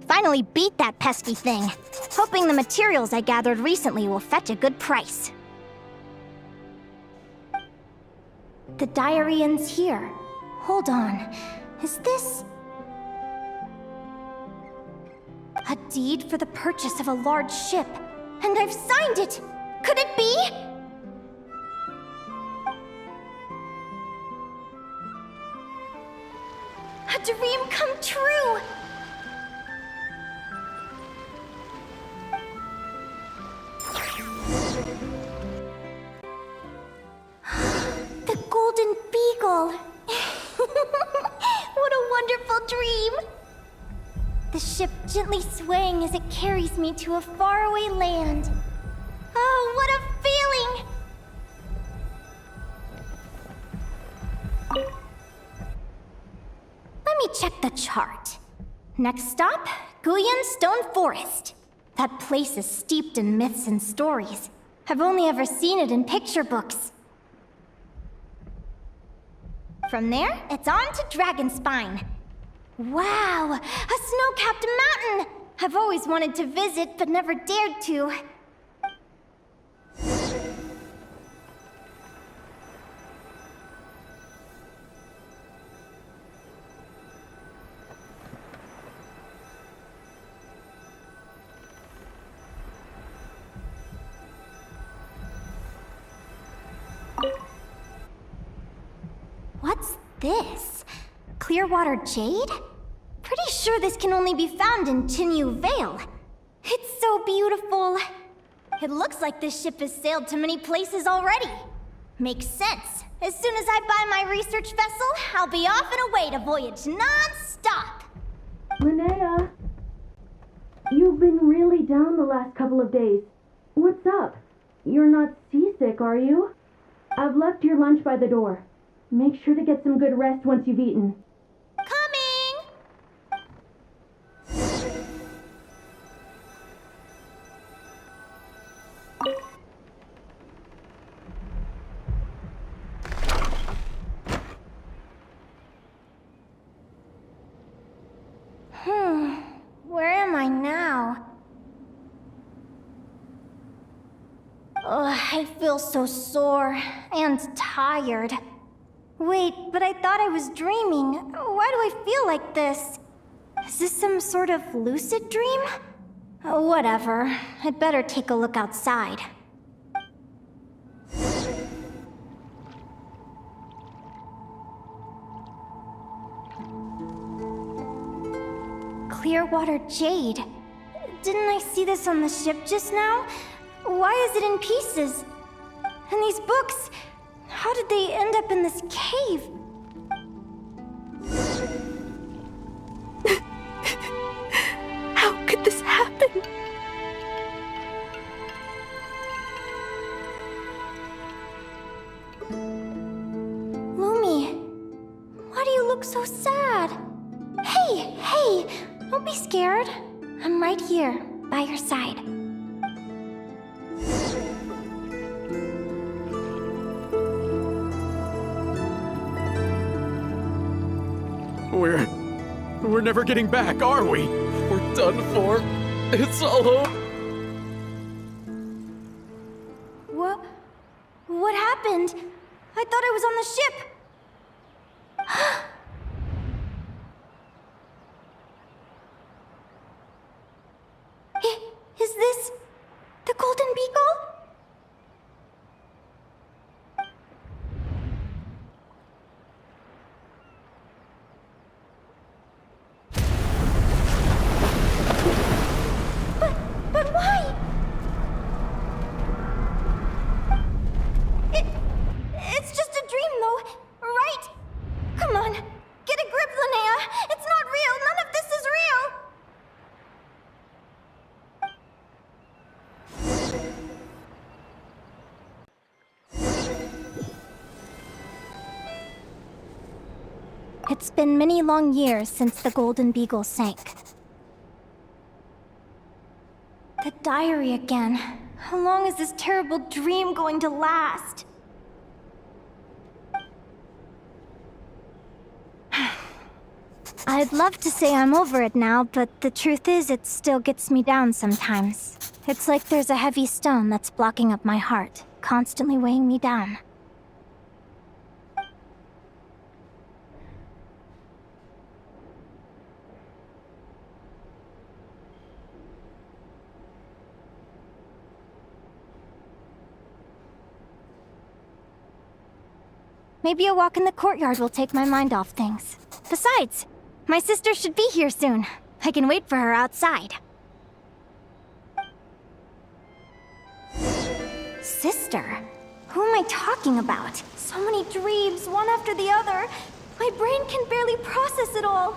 Finally beat that pesky thing, hoping the materials I gathered recently will fetch a good price. The diary ends here. Hold on. Is this... a deed for the purchase of a large ship? And I've signed it! Could it be? A dream come true! The Golden Beagle! What a wonderful dream! The ship gently swaying as it carries me to a faraway land. Oh, what a feeling! Let me check the chart. Next stop, Guyan Stone Forest. That place is steeped in myths and stories. I've only ever seen it in picture books. From there, it's on to Dragonspine. Wow, a snow-capped mountain! I've always wanted to visit, but never dared to. this? Clearwater jade? Pretty sure this can only be found in Chinyu Vale. It's so beautiful. It looks like this ship has sailed to many places already. Makes sense. As soon as I buy my research vessel, I'll be off and away to voyage non-stop. Linnea, you've been really down the last couple of days. What's up? You're not seasick, are you? I've left your lunch by the door. Make sure to get some good rest once you've eaten. Coming! Where am I now? Ugh, I feel so sore and tired. Wait, but I thought I was dreaming. Why do I feel like this? Is this some sort of lucid dream? Whatever. I'd better take a look outside. Clearwater jade. Didn't I see this on the ship just now? Why is it in pieces? And these books, how did they end up in this cave? How could this happen? Lumi, why do you look so sad? Hey, don't be scared. I'm right here, by your side. We're never getting back, are we? We're done for. It's all over. What happened? I thought I was on the ship. Is this the Golden Beagle? But why? It's just a dream, though, right? Come on, get a grip, Linnea. It's not real. None of this is real. It's been many long years since the Golden Beagle sank. The diary again. How long is this terrible dream going to last? I'd love to say I'm over it now, but the truth is it still gets me down sometimes. It's like there's a heavy stone that's blocking up my heart, constantly weighing me down. Maybe a walk in the courtyard will take my mind off things. Besides, my sister should be here soon. I can wait for her outside. Sister? Who am I talking about? So many dreams, one after the other. My brain can barely process it all.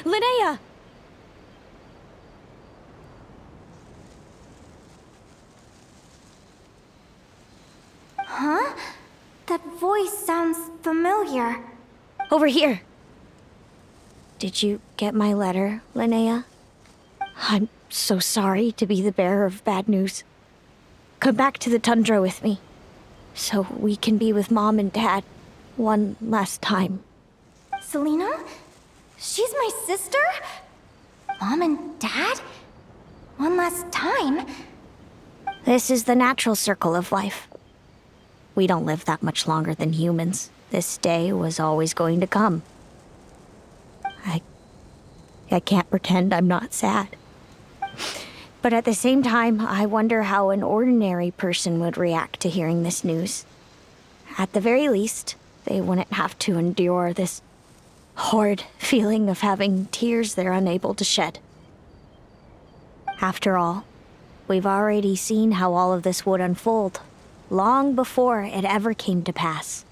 Linnea! Huh? That voice sounds familiar. Over here. Did you get my letter, Linnea? I'm so sorry to be the bearer of bad news. Come back to the tundra with me, so we can be with Mom and Dad one last time. Selena? She's my sister? Mom and Dad? One last time? This is the natural circle of life. We don't live that much longer than humans. This day was always going to come. I can't pretend I'm not sad. But at the same time, I wonder how an ordinary person would react to hearing this news. At the very least, they wouldn't have to endure this horrid feeling of having tears they're unable to shed. After all, we've already seen how all of this would unfold, long before it ever came to pass.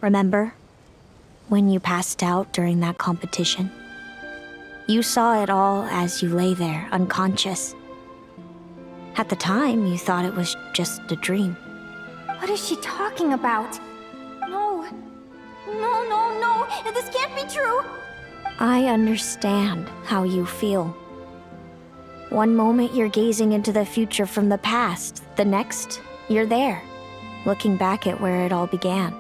Remember, when you passed out during that competition? You saw it all as you lay there, unconscious. At the time, you thought it was just a dream. What is she talking about? No. No, no, no! This can't be true! I understand how you feel. One moment you're gazing into the future from the past, the next, you're there, looking back at where it all began.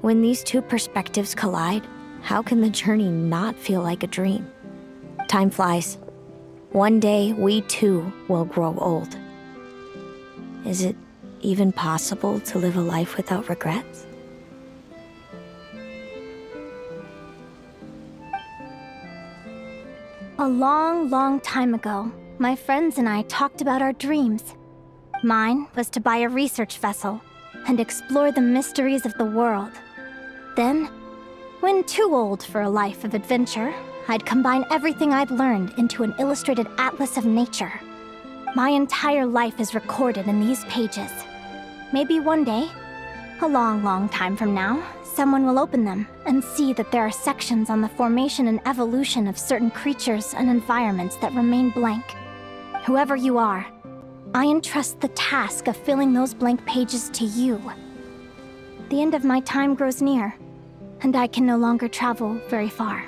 When these two perspectives collide, how can the journey not feel like a dream? Time flies. One day, we too will grow old. Is it even possible to live a life without regrets? A long, long time ago, my friends and I talked about our dreams. Mine was to buy a research vessel and explore the mysteries of the world. Then, when too old for a life of adventure, I'd combine everything I'd learned into an illustrated atlas of nature. My entire life is recorded in these pages. Maybe one day, a long, long time from now, someone will open them and see that there are sections on the formation and evolution of certain creatures and environments that remain blank. Whoever you are, I entrust the task of filling those blank pages to you. The end of my time grows near, and I can no longer travel very far.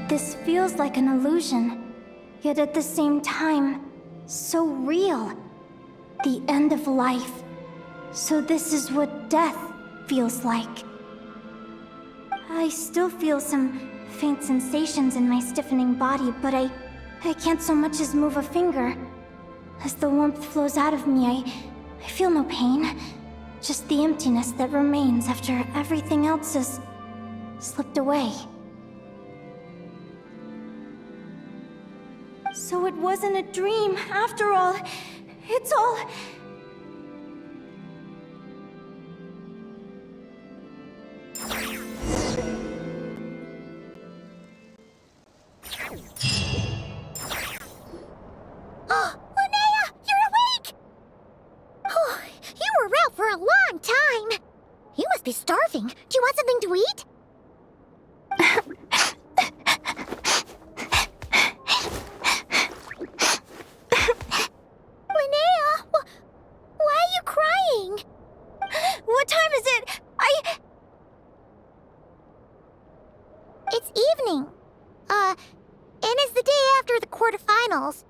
This feels like an illusion, yet at the same time, so real. The end of life. So this is what death feels like. I still feel some faint sensations in my stiffening body, but I can't so much as move a finger. As the warmth flows out of me, I feel no pain. Just the emptiness that remains after everything else has slipped away. So it wasn't a dream, after all. It's all... Oh, Linnea, you're awake! Oh, you were out for a long time. You must be starving. Do you want something to eat? Linnea, why are you crying? What time is it? It's evening. And it's the day after the quarterfinals.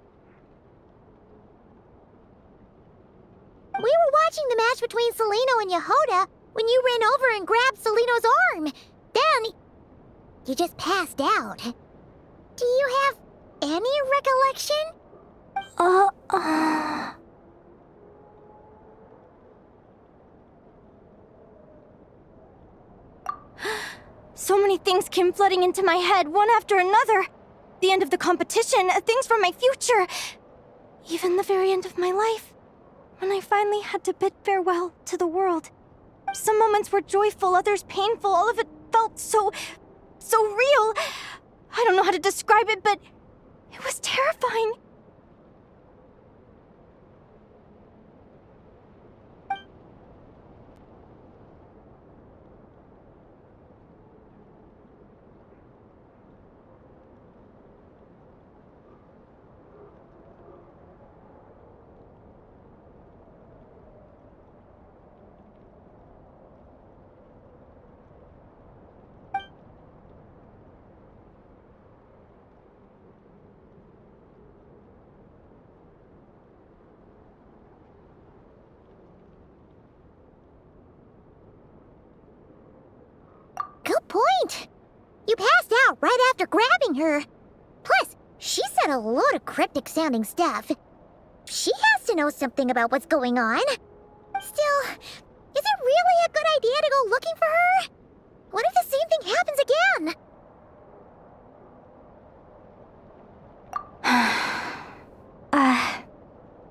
We were watching the match between Celino and Yehoda when you ran over and grabbed Celino's arm. Then, you just passed out. Do you have any recollection? So many things came flooding into my head, one after another. The end of the competition, things from my future. Even the very end of my life. When I finally had to bid farewell to the world. Some moments were joyful, others painful. All of it felt so real. I don't know how to describe it, but it was terrifying. point. You passed out right after grabbing her. Plus, she said a load of cryptic-sounding stuff. She has to know something about what's going on. Still, is it really a good idea to go looking for her? What if the same thing happens again?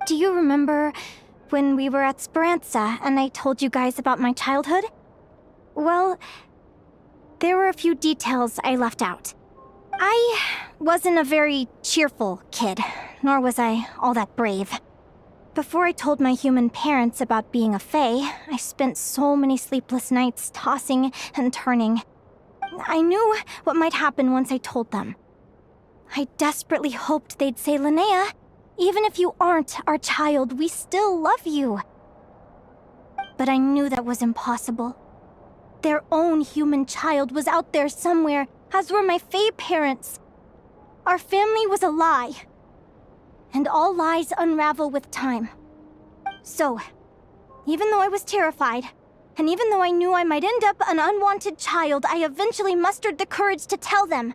Do you remember when we were at Speranza and I told you guys about my childhood? Well, there were a few details I left out. I wasn't a very cheerful kid, nor was I all that brave. Before I told my human parents about being a fae, I spent so many sleepless nights tossing and turning. I knew what might happen once I told them. I desperately hoped they'd say, Linnea, even if you aren't our child, we still love you. But I knew that was impossible. Their own human child was out there somewhere, as were my fae parents. Our family was a lie. And all lies unravel with time. So, even though I was terrified, and even though I knew I might end up an unwanted child, I eventually mustered the courage to tell them.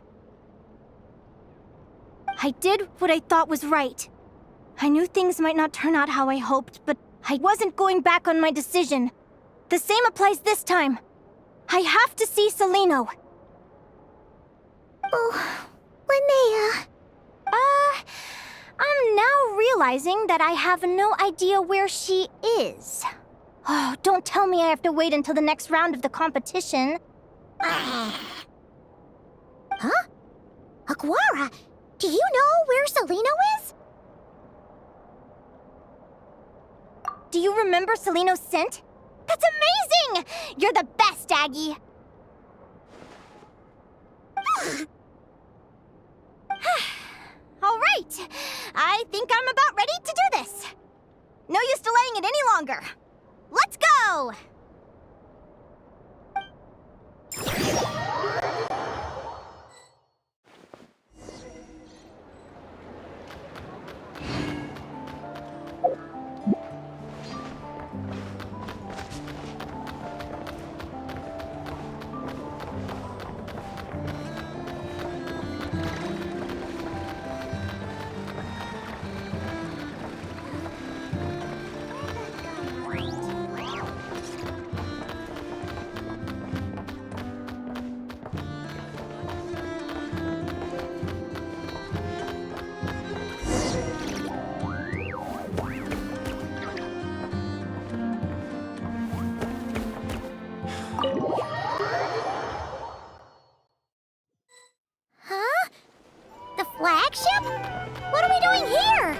I did what I thought was right. I knew things might not turn out how I hoped, but I wasn't going back on my decision. The same applies this time. I have to see Celino. Oh, Linnea. I'm now realizing that I have no idea where she is. Oh, don't tell me I have to wait until the next round of the competition. Huh? Aguara, do you know where Celino is? Do you remember Celino's scent? That's amazing! You're the best, Aggie! All right, I think I'm about ready to do this. No use delaying it any longer. Let's go! Huh? The flagship? What are we doing here?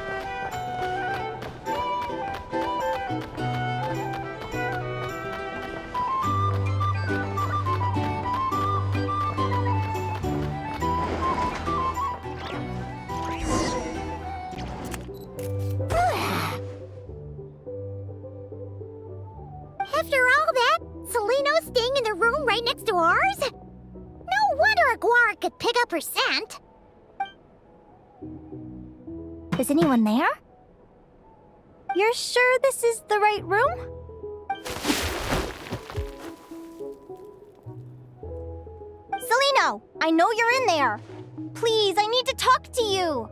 After all that, Celino's staying in the room right next to ours? No wonder Aguara could pick up her scent. Is anyone there? You're sure this is the right room? Celino, I know you're in there. Please, I need to talk to you.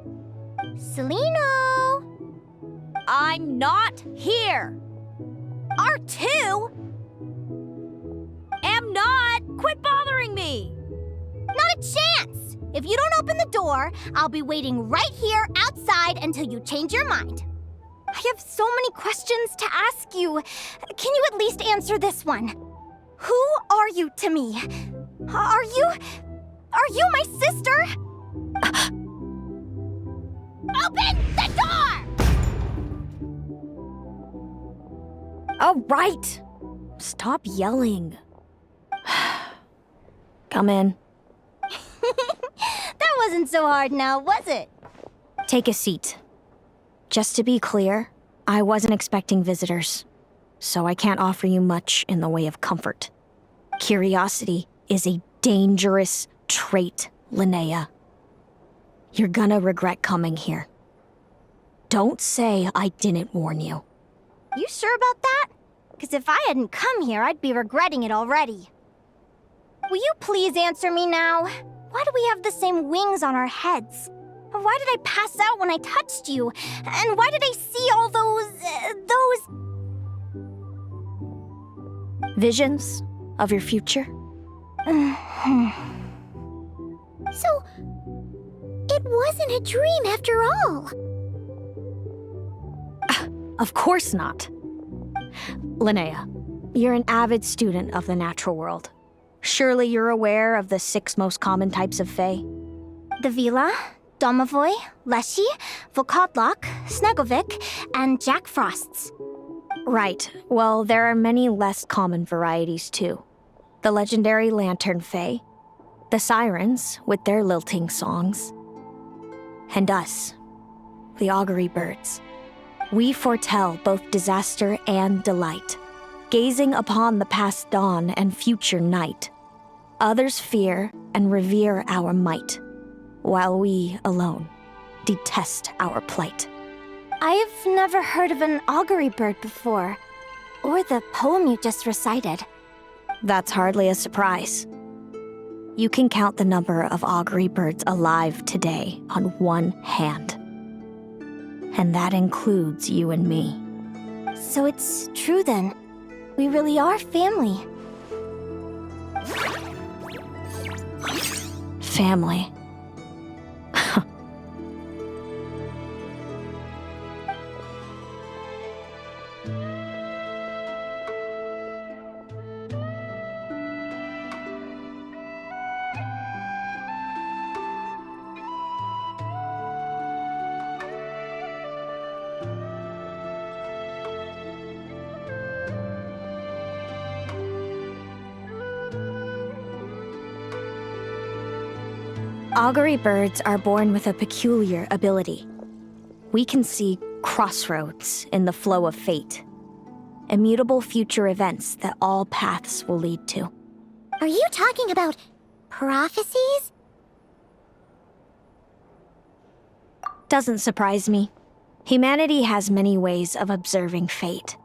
Celino? I'm not here. R2? Am not. Quit bothering me. Not a chance. If you don't open the door, I'll be waiting right here outside until you change your mind. I have so many questions to ask you. Can you at least answer this one? Who are you to me? Are you my sister? Open the door! All right. Stop yelling. Come in. That wasn't so hard now, was it? Take a seat. Just to be clear, I wasn't expecting visitors, so I can't offer you much in the way of comfort. Curiosity is a dangerous trait, Linnea. You're gonna regret coming here. Don't say I didn't warn you. You sure about that? Because if I hadn't come here, I'd be regretting it already. Will you please answer me now? Why do we have the same wings on our heads? Why did I pass out when I touched you? And why did I see all those... Visions of your future? So, it wasn't a dream after all. Of course not. Linnea, you're an avid student of the natural world. Surely you're aware of the 6 most common types of Fae? The Vila, Domovoy, Leshy, Volkodlok, Snegovic, and Jack Frosts. Right. Well, there are many less common varieties too. The legendary Lantern Fae, the Sirens with their lilting songs, and us, the Augury Birds. We foretell both disaster and delight, gazing upon the past dawn and future night. Others fear and revere our might, while we alone detest our plight. I've never heard of an augury bird before, or the poem you just recited. That's hardly a surprise. You can count the number of augury birds alive today on one hand. And that includes you and me. So it's true then. We really are family. Family. Augury birds are born with a peculiar ability. We can see crossroads in the flow of fate, immutable future events that all paths will lead to. Are you talking about prophecies? Doesn't surprise me. Humanity has many ways of observing fate.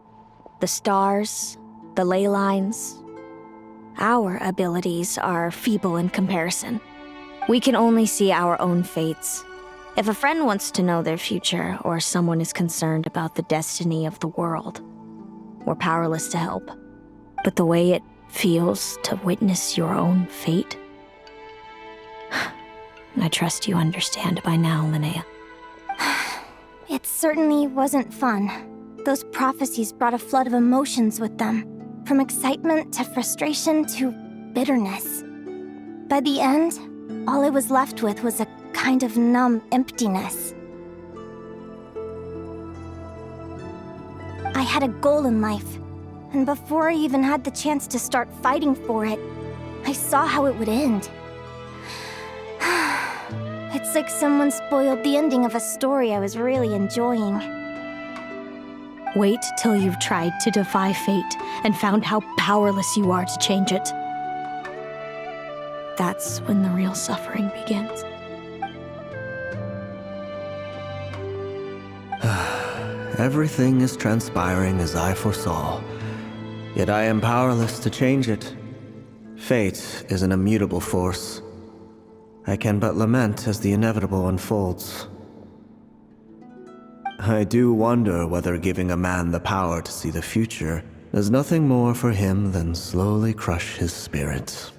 The stars, the ley lines. Our abilities are feeble in comparison. We can only see our own fates. If a friend wants to know their future, or someone is concerned about the destiny of the world, we're powerless to help. But the way it feels to witness your own fate, I trust you understand by now, Linnea. It certainly wasn't fun. Those prophecies brought a flood of emotions with them, from excitement to frustration to bitterness. By the end, all I was left with was a kind of numb emptiness. I had a goal in life, and before I even had the chance to start fighting for it, I saw how it would end. It's like someone spoiled the ending of a story I was really enjoying. Wait till you've tried to defy fate and found how powerless you are to change it. That's when the real suffering begins. Everything is transpiring as I foresaw, yet I am powerless to change it. Fate is an immutable force. I can but lament as the inevitable unfolds. I do wonder whether giving a man the power to see the future does nothing more for him than slowly crush his spirit.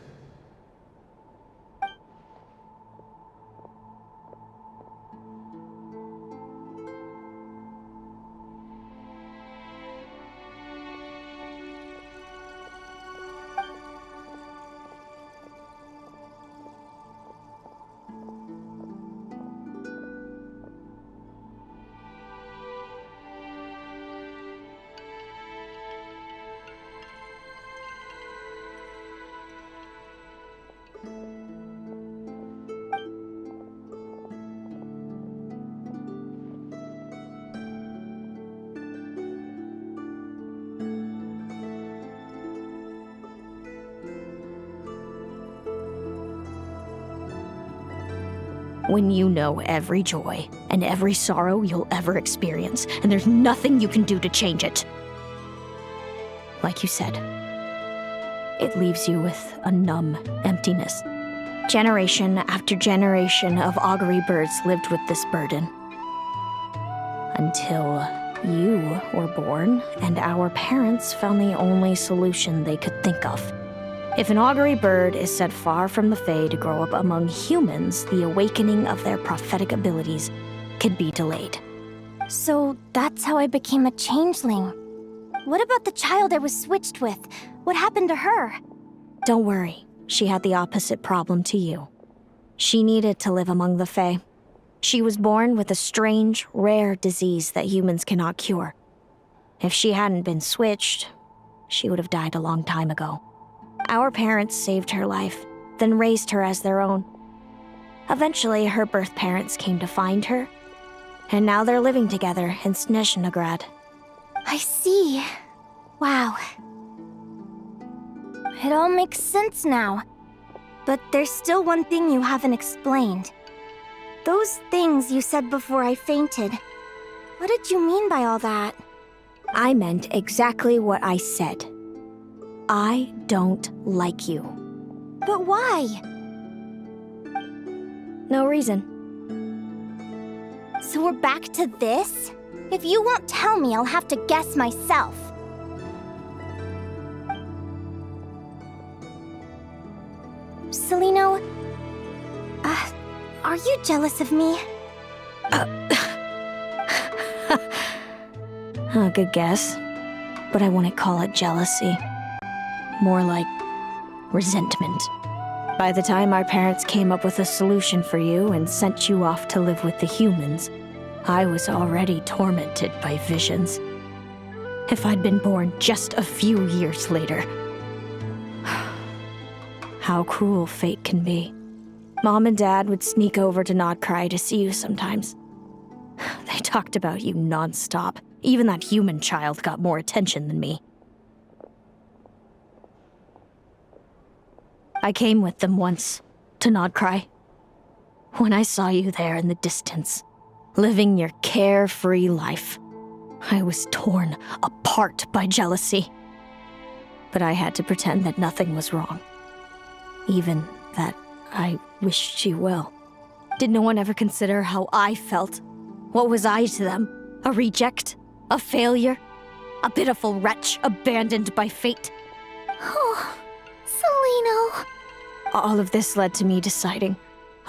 When you know every joy and every sorrow you'll ever experience, and there's nothing you can do to change it. Like you said, it leaves you with a numb emptiness. Generation after generation of augury birds lived with this burden. Until you were born, and our parents found the only solution they could think of. If an augury bird is set far from the Fae to grow up among humans, the awakening of their prophetic abilities could be delayed. So that's how I became a changeling. What about the child I was switched with? What happened to her? Don't worry, she had the opposite problem to you. She needed to live among the Fae. She was born with a strange, rare disease that humans cannot cure. If she hadn't been switched, she would have died a long time ago. Our parents saved her life, then raised her as their own. Eventually, her birth parents came to find her, and now they're living together in Snezhnograd. I see. Wow. It all makes sense now. But there's still one thing you haven't explained. Those things you said before I fainted. What did you mean by all that? I meant exactly what I said. I don't like you. But why? No reason. So we're back to this? If you won't tell me, I'll have to guess myself. Celino, are you jealous of me? A good guess, but I wouldn't call it jealousy. More like resentment. By the time our parents came up with a solution for you and sent you off to live with the humans, I was already tormented by visions. If I'd been born just a few years later. How cruel fate can be. Mom and Dad would sneak over to Nodcry to see you sometimes. They talked about you nonstop. Even that human child got more attention than me. I came with them once, to Nodcry. When I saw you there in the distance, living your carefree life, I was torn apart by jealousy. But I had to pretend that nothing was wrong. Even that I wished you well. Did no one ever consider how I felt? What was I to them? A reject? A failure? A pitiful wretch abandoned by fate? Oh, Celino. All of this led to me deciding,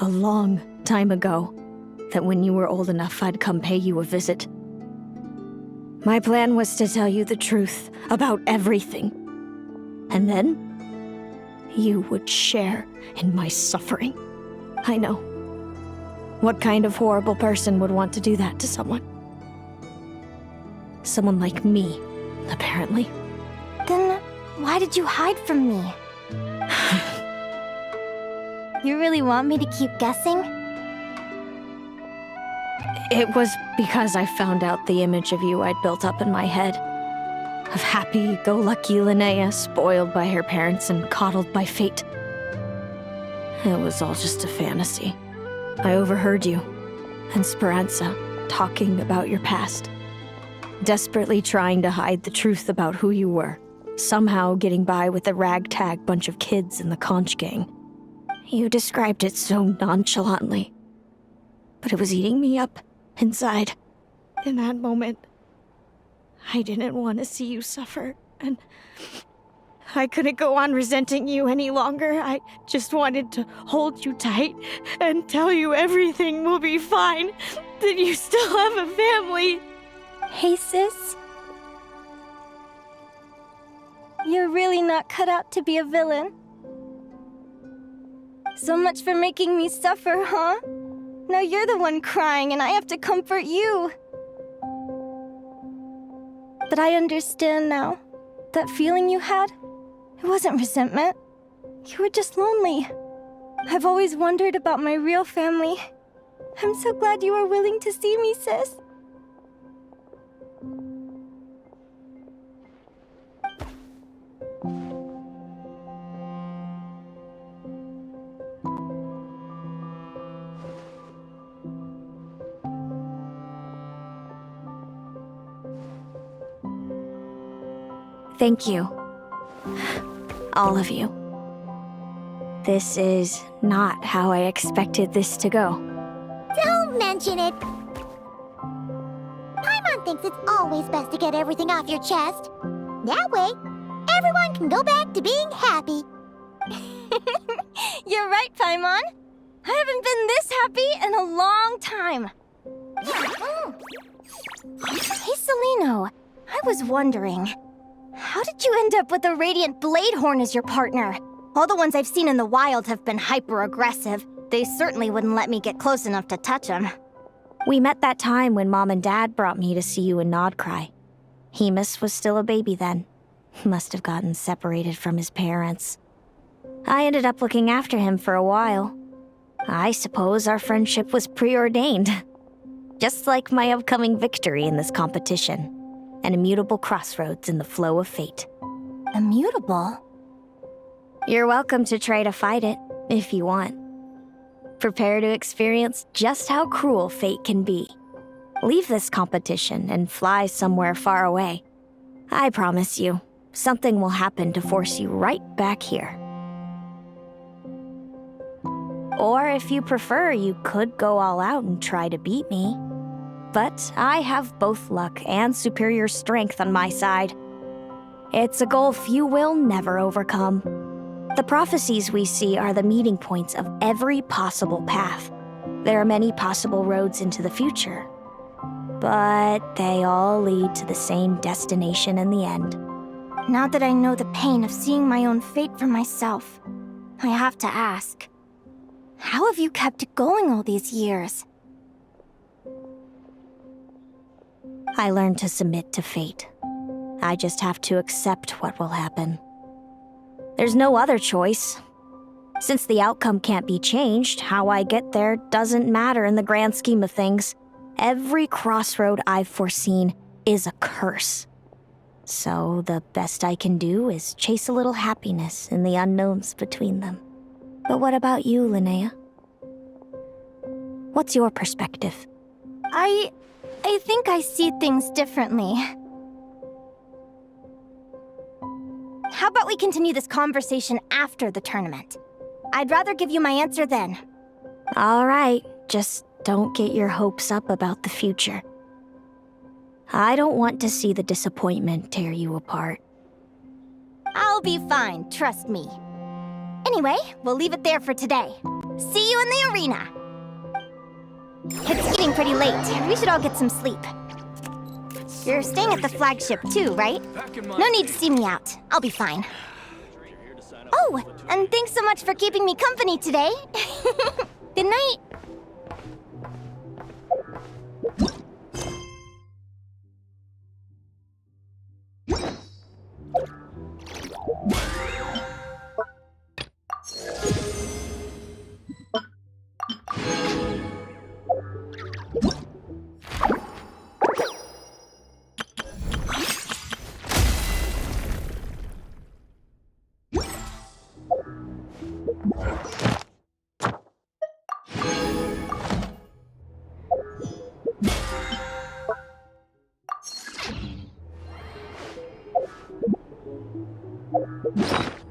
a long time ago, that when you were old enough, I'd come pay you a visit. My plan was to tell you the truth about everything. And then, you would share in my suffering. I know. What kind of horrible person would want to do that to someone? Someone like me, apparently. Then why did you hide from me? You really want me to keep guessing? It was because I found out the image of you I'd built up in my head. Of happy-go-lucky Linnea, spoiled by her parents and coddled by fate. It was all just a fantasy. I overheard you and Speranza talking about your past. Desperately trying to hide the truth about who you were. Somehow getting by with a ragtag bunch of kids in the conch gang. You described it so nonchalantly. But it was eating me up inside. In that moment, I didn't want to see you suffer, and I couldn't go on resenting you any longer. I just wanted to hold you tight and tell you everything will be fine, that you still have a family. Hey, sis. You're really not cut out to be a villain. So much for making me suffer, huh? Now you're the one crying and I have to comfort you. But I understand now. That feeling you had, it wasn't resentment. You were just lonely. I've always wondered about my real family. I'm so glad you were willing to see me, sis. Thank you. All of you. This is not how I expected this to go. Don't mention it. Paimon thinks it's always best to get everything off your chest. That way, everyone can go back to being happy. You're right, Paimon. I haven't been this happy in a long time. Hey, Celino. I was wondering, how did you end up with a Radiant Bladehorn as your partner? All the ones I've seen in the wild have been hyper-aggressive. They certainly wouldn't let me get close enough to touch them. We met that time when Mom and Dad brought me to see you in Nodcry. Hemus was still a baby then. Must have gotten separated from his parents. I ended up looking after him for a while. I suppose our friendship was preordained. Just like my upcoming victory in this competition. An immutable crossroads in the flow of fate. Immutable? You're welcome to try to fight it, if you want. Prepare to experience just how cruel fate can be. Leave this competition and fly somewhere far away. I promise you, something will happen to force you right back here. Or if you prefer, you could go all out and try to beat me. But I have both luck and superior strength on my side. It's a gulf you will never overcome. The prophecies we see are the meeting points of every possible path. There are many possible roads into the future. But they all lead to the same destination in the end. Now that I know the pain of seeing my own fate for myself, I have to ask, how have you kept it going all these years? I learned to submit to fate. I just have to accept what will happen. There's no other choice. Since the outcome can't be changed, how I get there doesn't matter in the grand scheme of things. Every crossroad I've foreseen is a curse. So the best I can do is chase a little happiness in the unknowns between them. But what about you, Linnea? What's your perspective? I think I see things differently. How about we continue this conversation after the tournament? I'd rather give you my answer then. All right, just don't get your hopes up about the future. I don't want to see the disappointment tear you apart. I'll be fine, trust me. Anyway, we'll leave it there for today. See you in the arena! It's getting pretty late. We should all get some sleep. You're staying at the flagship too, right? No need to see me out. I'll be fine. Oh, and thanks so much for keeping me company today. Good night. You